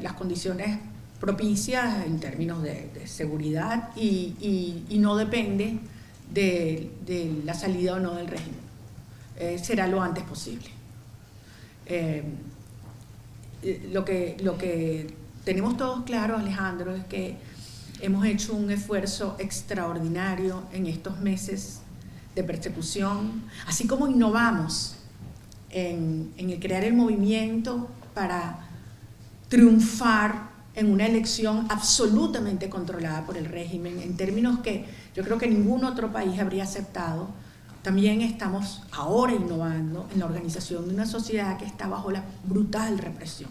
las condiciones propicias en términos de seguridad y no depende de la salida o no del régimen. Será lo antes posible. Lo que tenemos todos claro, Alejandro, es que hemos hecho un esfuerzo extraordinario en estos meses de persecución, así como innovamos en el crear el movimiento para triunfar en una elección absolutamente controlada por el régimen, en términos que yo creo que ningún otro país habría aceptado. También estamos ahora innovando en la organización de una sociedad que está bajo la brutal represión.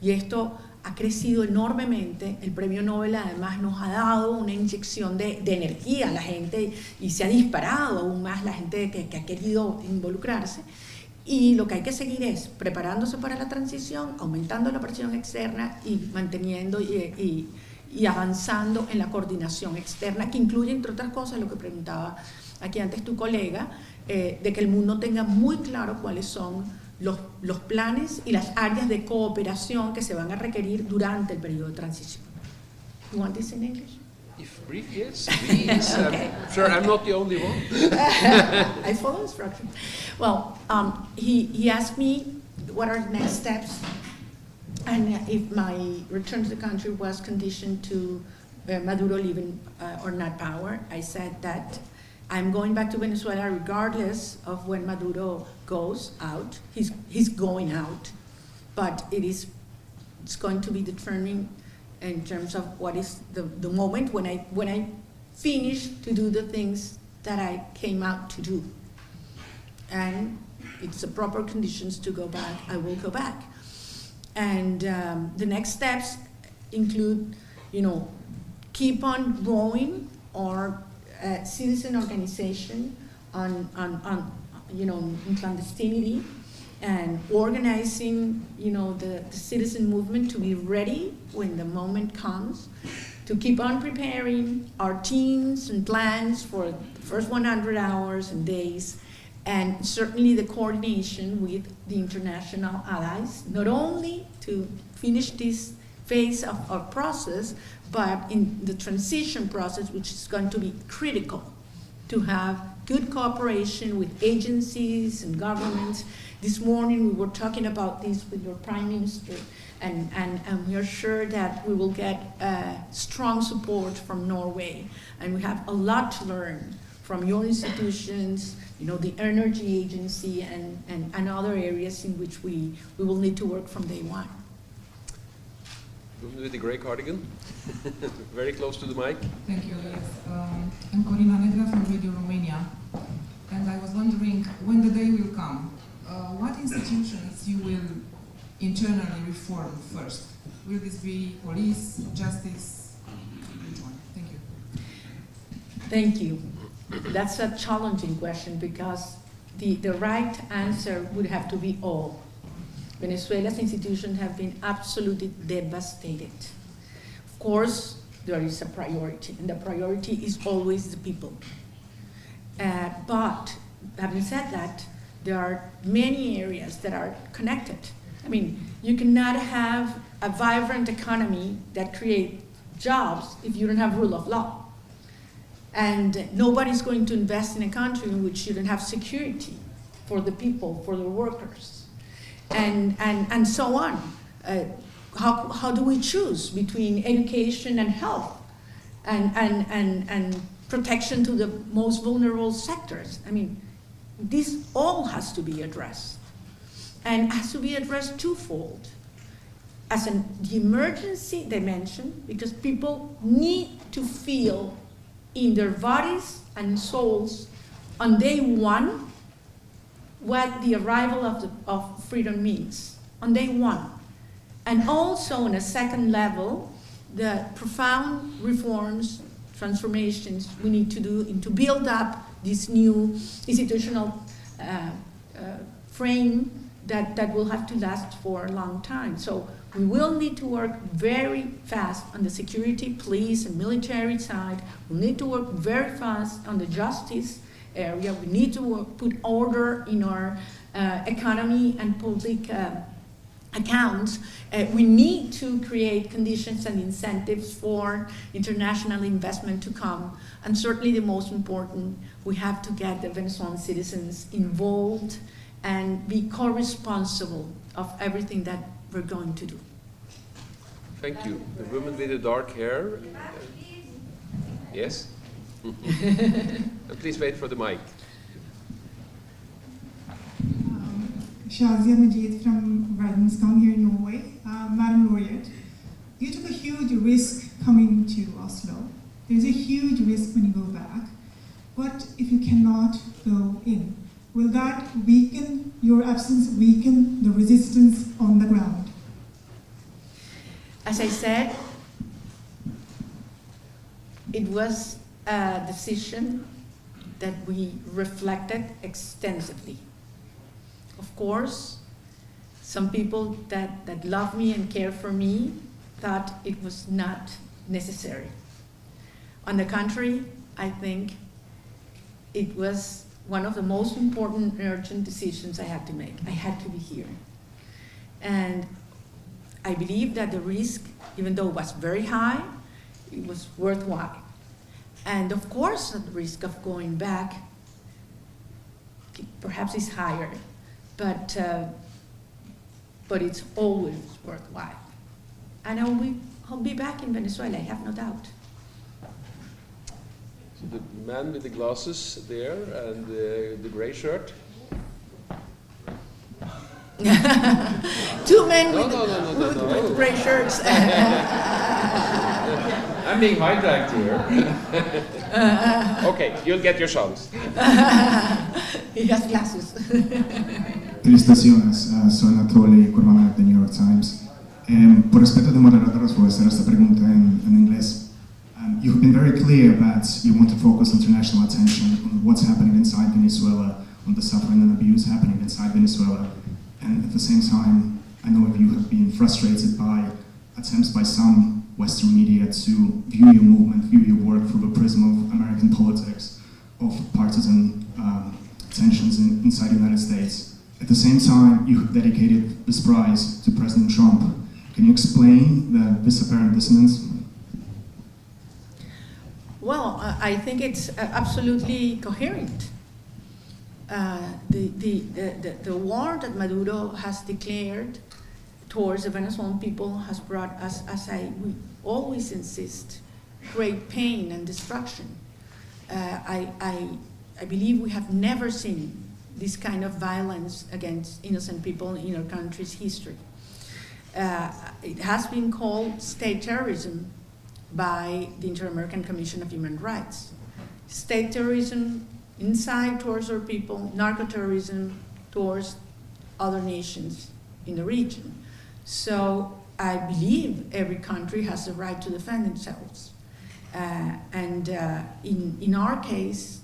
Y esto ha crecido enormemente. El premio Nobel además nos ha dado una inyección de energía a la gente y se ha disparado aún más la gente que ha querido involucrarse. Y lo que hay que seguir es preparándose para la transición, aumentando la presión externa y manteniendo y avanzando en la coordinación externa, que incluye, entre otras cosas, lo que preguntaba aquí antes tu colega, de que el mundo tenga muy claro cuáles son los planes y las áreas de cooperación que se van a requerir durante el periodo de transición. You want this in English? If brief, yes, please. Okay. Sure, I'm not the only one. I follow instructions. Well, he asked me what are the next steps, and if my return to the country was conditioned to Maduro leaving or not power, I said that I'm going back to Venezuela regardless of when Maduro goes out. He's going out, but it's going to be determined in terms of what is the moment when I finish to do the things that I came out to do. And it's the proper conditions to go back, I will go back. And the next steps include, keep on growing our citizen organization in clandestinity, and organizing, the citizen movement to be ready when the moment comes, to keep on preparing our teams and plans for the first 100 hours and days, and certainly the coordination with the international allies, not only to finish this phase of our process, but in the transition process, which is going to be critical to have good cooperation with agencies and governments. This morning we were talking about this with your Prime Minister, and we are sure that we will get strong support from Norway. And we have a lot to learn from your institutions, the Energy Agency and other areas in which we will need to work from day one. With the grey cardigan, very close to the mic. Thank you, yes. I'm Corina Machado from Radio Romania, and I was wondering when the day will come, what institutions you will internally reform first? Will this be police, justice, which one? Thank you. Thank you. That's a challenging question because the right answer would have to be all. Venezuela's institutions have been absolutely devastated. Of course, there is a priority, and the priority is always the people. But having said that, there are many areas that are connected. I mean, you cannot have a vibrant economy that creates jobs if you don't have rule of law. And nobody's going to invest in a country in which you don't have security for the people, for the workers. And so on. How do we choose between education and health and protection to the most vulnerable sectors? I mean, this all has to be addressed, and has to be addressed twofold. As the emergency dimension, because people need to feel in their bodies and souls on day one what the arrival of freedom means, on day one. And also on a second level, the profound reforms, transformations we need to do to build up this new institutional frame that will have to last for a long time. So we will need to work very fast on the security, police, and military side. We need to work very fast on the justice area. We need to put order in our economy and public accounts. We need to create conditions and incentives for international investment to come. And certainly the most important, we have to get the Venezuelan citizens involved and be co-responsible of everything that we're going to do. Thank you. The woman with the dark hair. Yes? Please wait for the mic. Shazia Majid from Verdensgang here in Norway. Madam Laureate, you took a huge risk coming to Oslo. There's a huge risk when you go back. What if you cannot go in? Will that weaken, your absence weaken the resistance on the ground? As I said, it was a decision that we reflected extensively. Of course, some people that love me and care for me thought it was not necessary. On the contrary, I think it was one of the most important and urgent decisions I had to make. I had to be here. And I believe that the risk, even though it was very high, it was worthwhile. And of course, the risk of going back perhaps is higher, but it's always worthwhile. And I'll be back in Venezuela, I have no doubt. So the man with the glasses there and the gray shirt. Two men with gray shirts. I'm being hijacked here. Okay, you'll get your chance. He has glasses. Felicitaciones, soy Anatoly Kurmanak de New York Times. Por respeto de moderadores voy a hacer esta pregunta en inglés. You've been very clear that you want to focus international attention on what's happening inside Venezuela, on the suffering and abuse happening inside Venezuela. And at the same time, I know you have been frustrated by attempts by some Western media to view your movement, view your work through the prism of American politics, of partisan tensions inside the United States. At the same time, you have dedicated this prize to President Trump. Can you explain this apparent dissonance? Well, I think it's absolutely coherent. The war that Maduro has declared towards the Venezuelan people has brought us, we always insist, great pain and destruction. I believe we have never seen this kind of violence against innocent people in our country's history. It has been called state terrorism by the Inter-American Commission of Human Rights. State terrorism inside towards our people, narco-terrorism towards other nations in the region. So I believe every country has the right to defend themselves. In our case,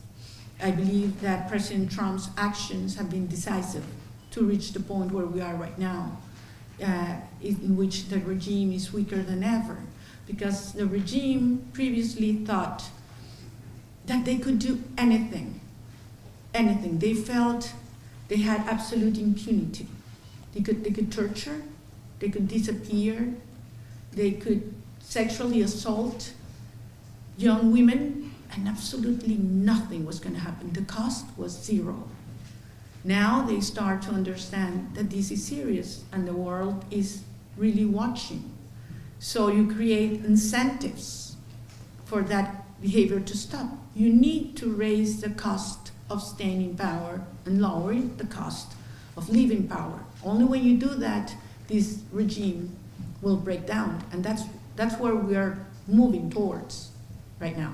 I believe that President Trump's actions have been decisive to reach the point where we are right now, in which the regime is weaker than ever, because the regime previously thought that they could do anything. They felt they had absolute impunity. They could torture, they could disappear, they could sexually assault young women, and absolutely nothing was going to happen. The cost was zero. Now they start to understand that this is serious and the world is really watching. So you create incentives for that behavior to stop. You need to raise the cost of staying in power and lowering the cost of leaving power. Only when you do that, this regime will break down. And that's where we are moving towards right now.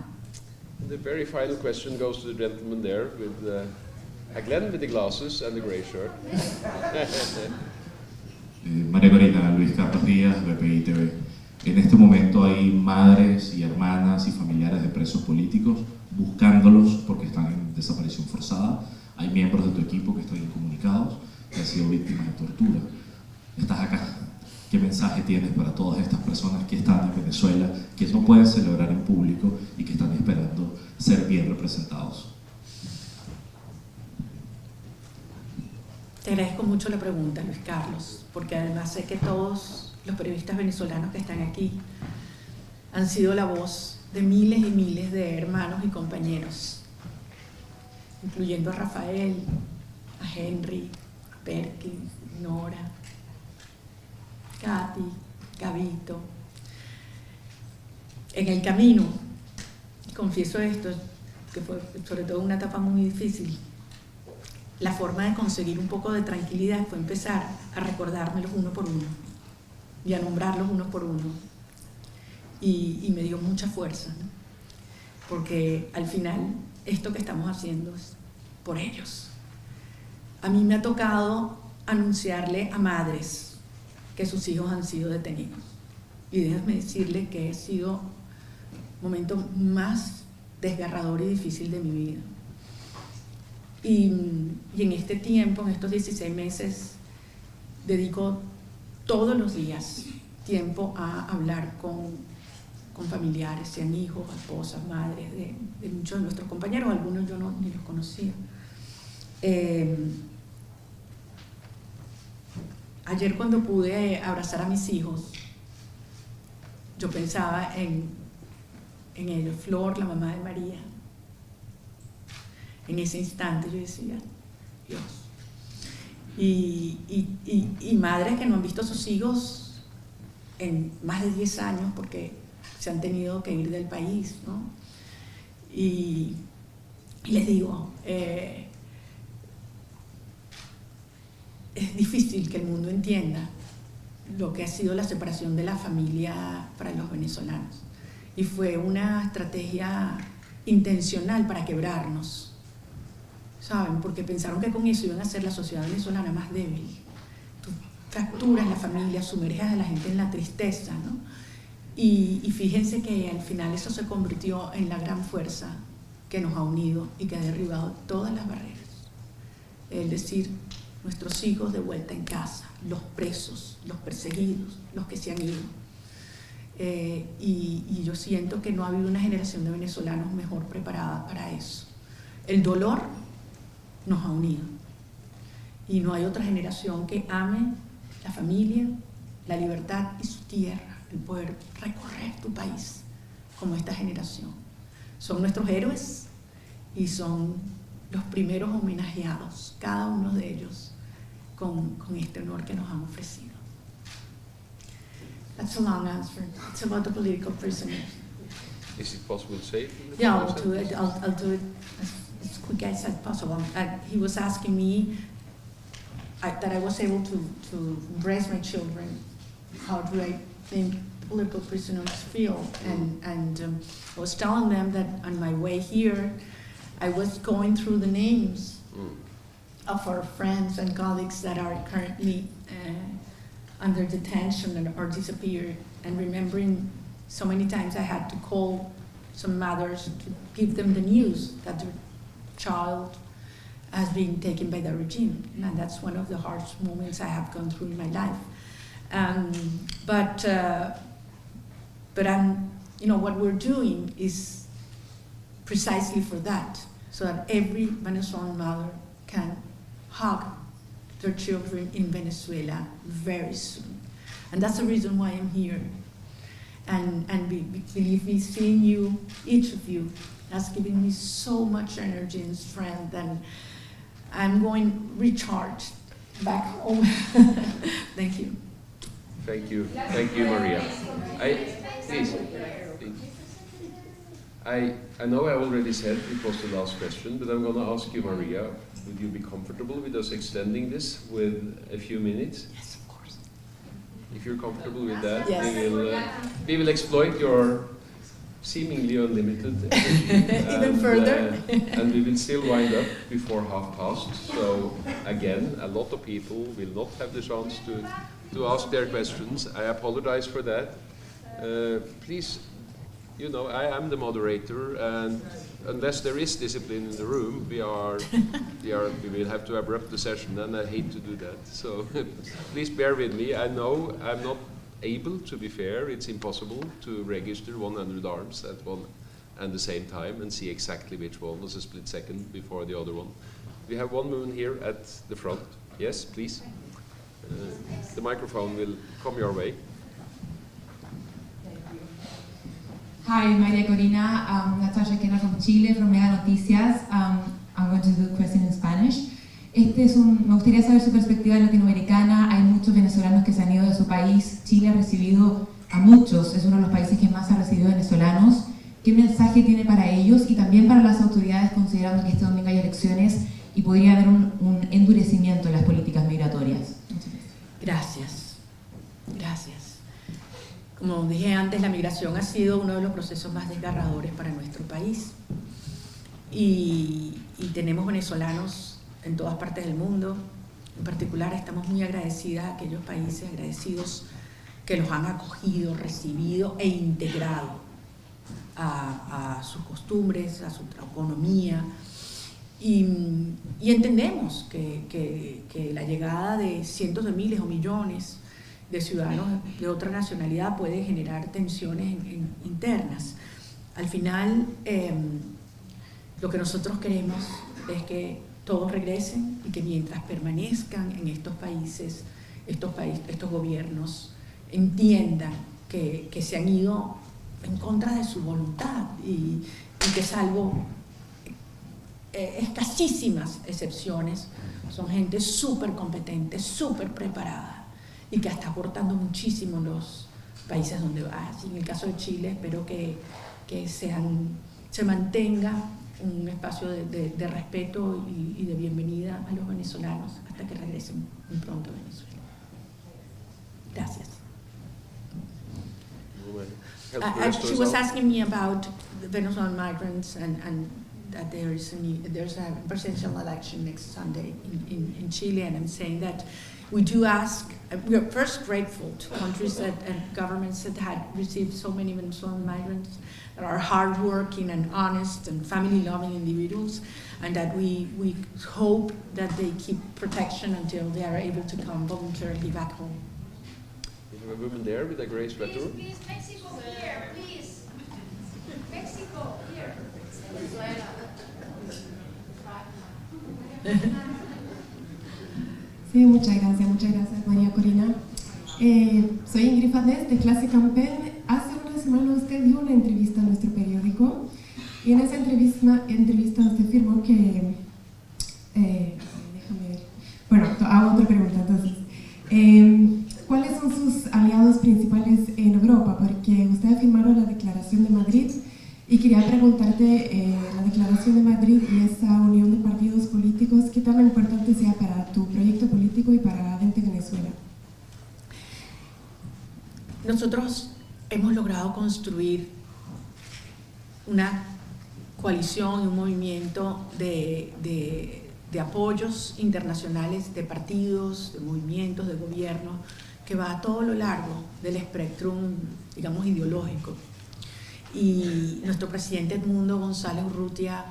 The very final question goes to the gentleman there with Glenn with the glasses and the gray shirt. María Corina, Luis Carlos Díaz, BPI TV. En este momento hay madres y hermanas y familiares de presos políticos buscándolos porque están en desaparición forzada. Hay miembros de tu equipo que están incomunicados, que han sido víctimas de tortura. Estás acá. ¿Qué mensaje tienes para todas estas personas que están en Venezuela, que no pueden celebrar en público y que están esperando ser bien representados? Te agradezco mucho la pregunta, Luis Carlos, porque además sé que todos los periodistas venezolanos que están aquí han sido la voz de miles y miles de hermanos y compañeros, incluyendo a Rafael, a Henry, a Perkins, Nora, Katy, Gabito. En el camino, confieso esto, que fue sobre todo una etapa muy difícil, la forma de conseguir un poco de tranquilidad fue empezar a recordármelos uno por uno y a nombrarlos uno por uno. Y me dio mucha fuerza, ¿no? Porque al final esto que estamos haciendo es por ellos. A mí me ha tocado anunciarle a madres que sus hijos han sido detenidos. Y déjenme decirle que ha sido el momento más desgarrador y difícil de mi vida. Y en este tiempo, en estos 16 meses, dedico todos los días tiempo a hablar con familiares, sean hijos, esposas, madres de muchos de nuestros compañeros, algunos yo ni los conocía. Ayer cuando pude abrazar a mis hijos, yo pensaba en ellos, Flor, la mamá de María. En ese instante yo decía, Dios. Y madres que no han visto a sus hijos en más de 10 años porque se han tenido que ir del país, ¿no? Y les digo, es difícil que el mundo entienda lo que ha sido la separación de la familia para los venezolanos. Y fue una estrategia intencional para quebrarnos, ¿saben? Porque pensaron que con eso iban a hacer la sociedad venezolana más débil. Tú fracturas la familia, sumerges a la gente en la tristeza, ¿no? Y fíjense que al final eso se convirtió en la gran fuerza que nos ha unido y que ha derribado todas las barreras. Es decir, nuestros hijos de vuelta en casa, los presos, los perseguidos, los que se han ido. Y yo siento que no ha habido una generación de venezolanos mejor preparada para eso. El dolor nos ha unido y no hay otra generación que ame la familia, la libertad y su tierra, el poder recorrer tu país como esta generación. Son nuestros héroes y son los primeros homenajeados, cada uno de ellos, con este honor que nos han ofrecido. That's a long answer. It's about the political prisoners. Is it possible to say? Yeah, I'll do it. I'll do it as quick as possible. He was asking me that I was able to raise my children. How do I think political prisoners feel? And I was telling them that on my way here, I was going through the names of our friends and colleagues that are currently under detention or disappeared, and remembering so many times I had to call some mothers to give them the news that their child has been taken by the regime, and that's one of the hardest moments I have gone through in my life. But I'm, what we're doing is precisely for that, so that every Venezuelan mother can hug their children in Venezuela very soon. And that's the reason why I'm here. And believe me, seeing you, each of you, has given me so much energy and strength, and I'm going recharged back home. Thank you. Thank you. Thank you, Maria. Please. I know I already said it was the last question, but I'm going to ask you, Maria, would you be comfortable with us extending this with a few minutes? Yes, of course. If you're comfortable with that, yes. We will exploit your seemingly unlimited energy. Even further. And we will still wind up before 5:30. So again, a lot of people will not have the chance to ask their questions. I apologize for that. Please, I am the moderator, and unless there is discipline in the room, we will have to abrupt the session, and I hate to do that. So please bear with me. I know I'm not able to be fair. It's impossible to register 100 arms at one and the same time and see exactly which one was a split second before the other one. We have one woman here at the front. Yes, please. The microphone will come your way. Hi, María Corina, Natasha Kenner from Chile, from Mega Noticias. I'm going to do the question in Spanish. Me gustaría saber su perspectiva latinoamericana. Hay muchos venezolanos que se han ido de su país. Chile ha recibido a muchos, es uno de los países que más ha recibido venezolanos. ¿Qué mensaje tiene para ellos y también para las autoridades, considerando que este domingo hay elecciones y podría haber un endurecimiento de las políticas migratorias? Gracias. Gracias. Como dije antes, la migración ha sido uno de los procesos más desgarradores para nuestro país. Y tenemos venezolanos en todas partes del mundo. En particular, estamos muy agradecidas a aquellos países agradecidos que los han acogido, recibido e integrado a sus costumbres, a su economía. Y entendemos que la llegada de cientos de miles o millones de ciudadanos de otra nacionalidad puede generar tensiones internas. Al final, lo que nosotros queremos es que todos regresen y que mientras permanezcan en estos países, estos gobiernos entiendan que se han ido en contra de su voluntad y que salvo escasísimas excepciones, son gente súper competente, súper preparada y que está aportando muchísimo países donde vas. Y en el caso de Chile espero que se mantenga un espacio de respeto y de bienvenida a los venezolanos hasta que regresen muy pronto a Venezuela. Gracias. She was asking me about the Venezuelan migrants and that there's a presidential election next Sunday in Chile, and I'm saying that we do ask, we are first grateful to countries and governments that had received so many Venezuelan migrants that are hardworking and honest and family-loving individuals, and that we hope that they keep protection until they are able to come voluntarily back home. We have a woman there with a gray sweater. Please, Mexico here, please. Mexico here. Sí, muchas gracias María Corina. Soy Ingrid Fadés de Clase Campaign. Hace una semana usted dio una entrevista a nuestro periódico y en esa entrevista usted afirmó que, déjame ver, bueno, hago otra pregunta entonces. ¿Cuáles son sus aliados principales en Europa? Porque usted ha firmado la Declaración de Madrid y quería preguntarte, la Declaración de Madrid y esa unión de partidos políticos, ¿qué tan importante sea para tu proyecto político y para la gente de Venezuela? Nosotros hemos logrado construir una coalición y un movimiento de apoyos internacionales, de partidos, de movimientos, de gobiernos, que va a todo lo largo del espectro, digamos, ideológico. Y nuestro presidente Edmundo González Urrutia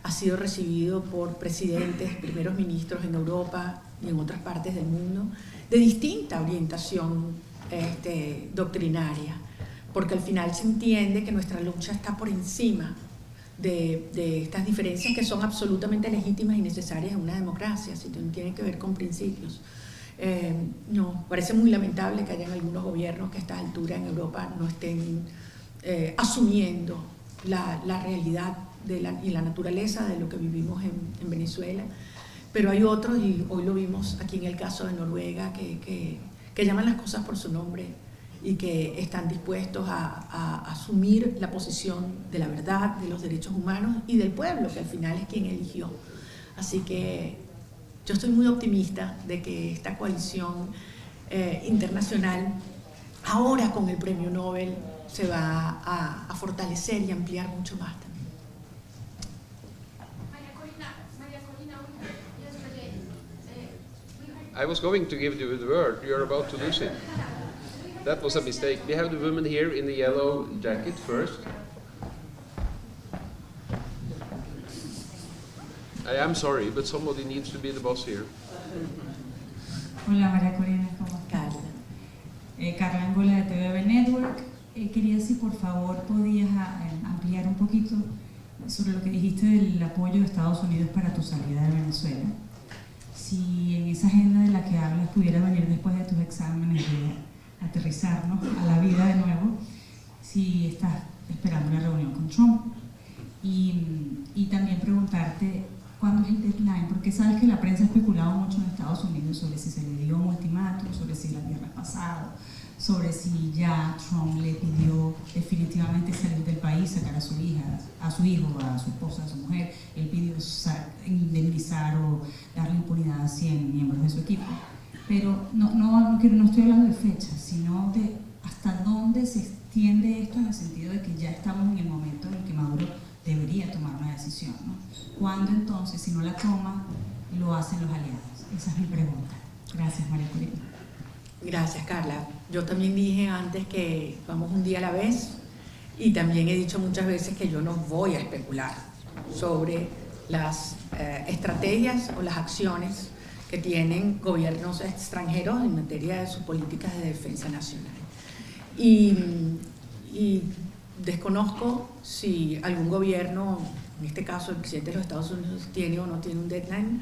ha sido recibido por presidentes, primeros ministros en Europa y en otras partes del mundo, de distinta orientación doctrinaria, porque al final se entiende que nuestra lucha está por encima de estas diferencias que son absolutamente legítimas y necesarias en una democracia, si tienen que ver con principios. No, parece muy lamentable que hayan algunos gobiernos que a esta altura en Europa no estén asumiendo la realidad y la naturaleza de lo que vivimos en Venezuela, pero hay otros, y hoy lo vimos aquí en el caso de Noruega, que llaman las cosas por su nombre y que están dispuestos a asumir la posición de la verdad, de los derechos humanos y del pueblo, que al final es quien eligió. Así que yo estoy muy optimista de que esta coalición internacional, ahora con el premio Nobel, se va a fortalecer y ampliar mucho más también. María Corina, yesterday, I was going to give you the word. You're about to lose it. That was a mistake. We have the woman here in the yellow jacket first. I am sorry, but somebody needs to be the boss here. Hola María Corina, ¿cómo estás? Carla Angola de TVB Network. Quería si por favor podías ampliar un poquito sobre lo que dijiste del apoyo de Estados Unidos para tu salida de Venezuela. Si en esa agenda de la que hablas pudiera venir después de tus exámenes de aterrizarnos a la vida de nuevo, si estás esperando una reunión con Trump. Y también preguntarte cuándo es el deadline, porque sabes que la prensa ha especulado mucho en Estados Unidos sobre si se le dio un ultimátum, sobre si el viernes pasado, sobre si ya Trump le pidió definitivamente salir del país, sacar a su hija, a su hijo, a su esposa, a su mujer. Él pidió indemnizar o darle impunidad a 100 miembros de su equipo. Pero no estoy hablando de fechas, sino de hasta dónde se extiende esto, en el sentido de que ya estamos en el momento en el que Maduro debería tomar una decisión, ¿no? ¿Cuándo entonces, si no la toma, lo hacen los aliados? Esa es mi pregunta. Gracias, María Corina. Gracias, Carla. Yo también dije antes que vamos un día a la vez, y también he dicho muchas veces que yo no voy a especular sobre las estrategias o las acciones que tienen gobiernos extranjeros en materia de sus políticas de defensa nacional. Y desconozco si algún gobierno, en este caso el presidente de los Estados Unidos, tiene o no tiene un deadline.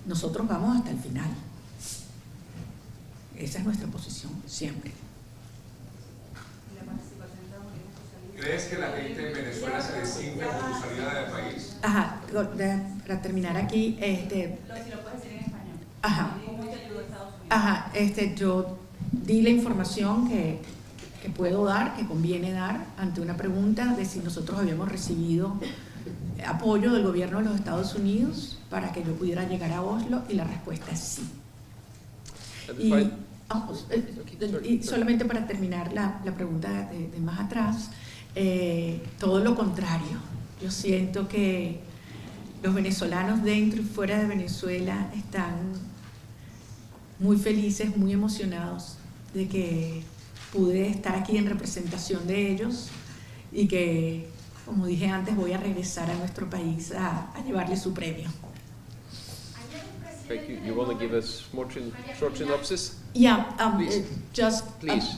Nosotros vamos hasta el final. Esa es nuestra posición, siempre. ¿Crees que la gente en Venezuela se desinfle por tu salida del país? Ajá, para terminar aquí, Si lo puedes decir en español. Ajá. ¿Cómo te ayudó Estados Unidos? Ajá, yo di la información que puedo dar, que conviene dar, ante una pregunta de si nosotros habíamos recibido apoyo del gobierno de los Estados Unidos para que yo pudiera llegar a Oslo, y la respuesta es sí. Y solamente para terminar la pregunta de más atrás, todo lo contrario. Yo siento que los venezolanos dentro y fuera de Venezuela están muy felices, muy emocionados de que pude estar aquí en representación de ellos y que, como dije antes, voy a regresar a nuestro país a llevarle su premio. Thank you. You want to give us short synopsis? Yeah, please. Please.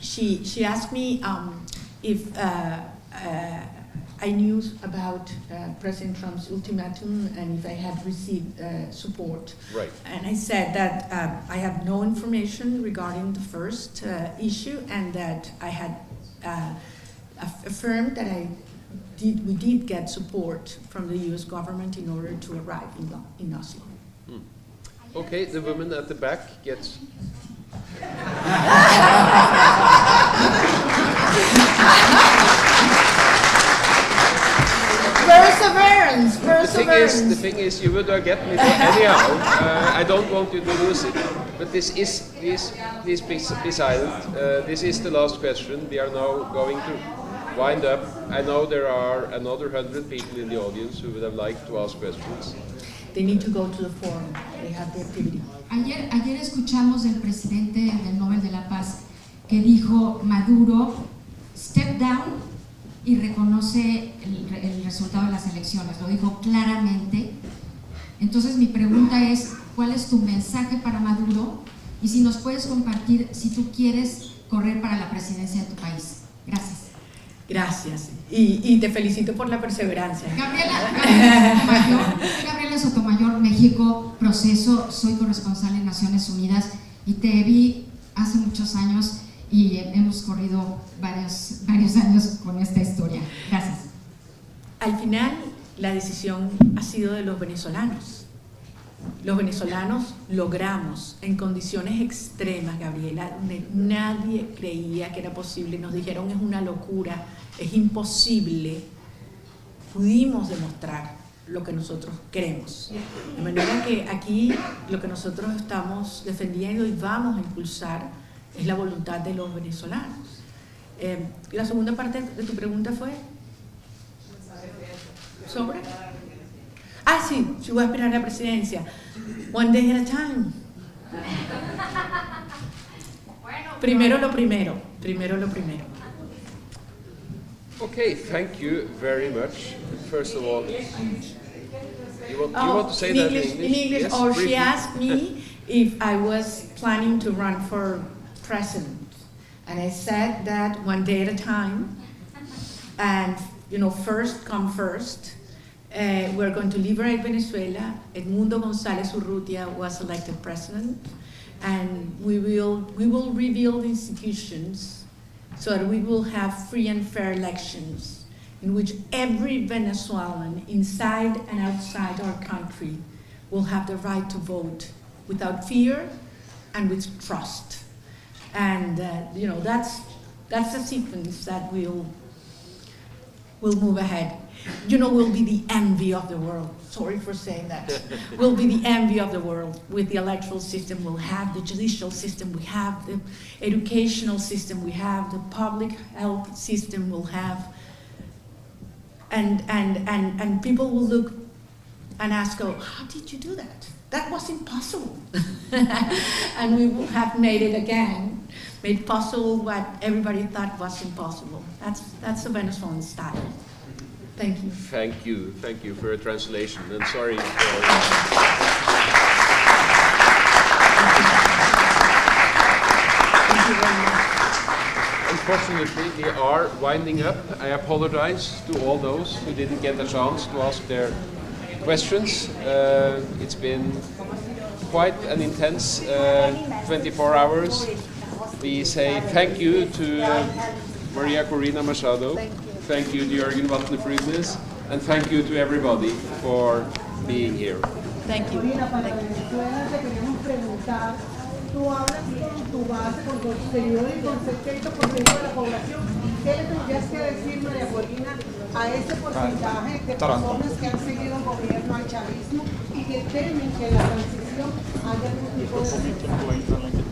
She asked me if I knew about President Trump's ultimatum and if I had received support. Right. And I said that I have no information regarding the first issue, and that I had affirmed that we did get support from the U.S. government in order to arrive in Oslo. Okay, the woman at the back gets. Perseverance. The thing is, you would get me anyhow. I don't want you to lose it. But please be silent. This is the last question. We are now going to wind up. I know there are another 100 people in the audience who would have liked to ask questions. They need to go to the forum. They have the activity. Ayer escuchamos del presidente del Nobel de la Paz que dijo: Maduro, step down y reconoce el resultado de las elecciones. Lo dijo claramente. Entonces mi pregunta es, ¿cuál es tu mensaje para Maduro? Y si nos puedes compartir si tú quieres correr para la presidencia de tu país. Gracias. Gracias. Y te felicito por la perseverancia. Gabriela Sotomayor, México, Proceso. Soy corresponsal en Naciones Unidas y te vi hace muchos años y hemos corrido varios años con esta historia. Gracias. Al final, la decisión ha sido de los venezolanos. Los venezolanos logramos, en condiciones extremas, Gabriela, donde nadie creía que era posible, nos dijeron es una locura, es imposible, pudimos demostrar lo que nosotros queremos. De manera que aquí lo que nosotros estamos defendiendo y vamos a impulsar es la voluntad de los venezolanos. La segunda parte de tu pregunta fue sobre... sí, si voy a esperar la presidencia. One day at a time. Primero lo primero. Okay, thank you very much. First of all, you want to say that in English? Yes, or briefly. She asked me if I was planning to run for president. And I said that one day at a time. And, first come first. We're going to liberate Venezuela. Edmundo González Urrutia was elected president, and we will rebuild institutions so that we will have free and fair elections in which every Venezuelan inside and outside our country will have the right to vote without fear and with trust. And that's the sequence that we'll move ahead. We'll be the envy of the world. Sorry for saying that. We'll be the envy of the world with the electoral system. We'll have the judicial system. We have the educational system. We have the public health system. We'll have, and people will look and ask, how did you do that? That was impossible. And we will have made possible what everybody thought was impossible. That's the Venezuelan style. Thank you. Thank you for a translation, and sorry for... Thank you very much. Unfortunately, we are winding up. I apologize to all those who didn't get a chance to ask their questions. It's been quite an intense 24 hours. We say thank you to María Corina Machado. Thank you to Jürgen Vatne-Frydnes, and thank you to everybody for being here. Thank you. Tú hablas con tu base, con tu seguidores, con secreto, porque población. ¿Qué le tendrías que decir, María Corina, a ese porcentaje de personas que han seguido el gobierno, al chavismo, y que temen que en la transición haya algún tipo de situación?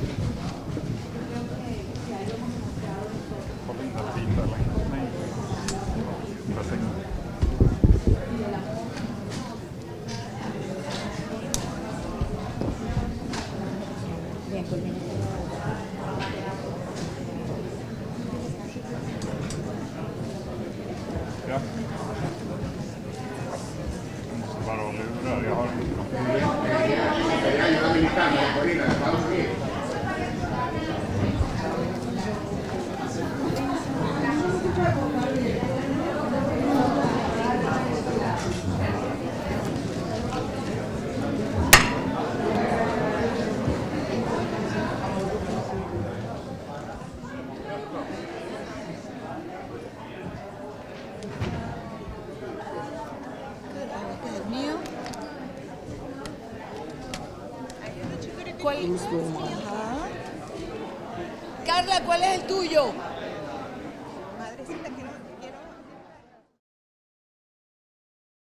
Carla, ¿cuál es el tuyo?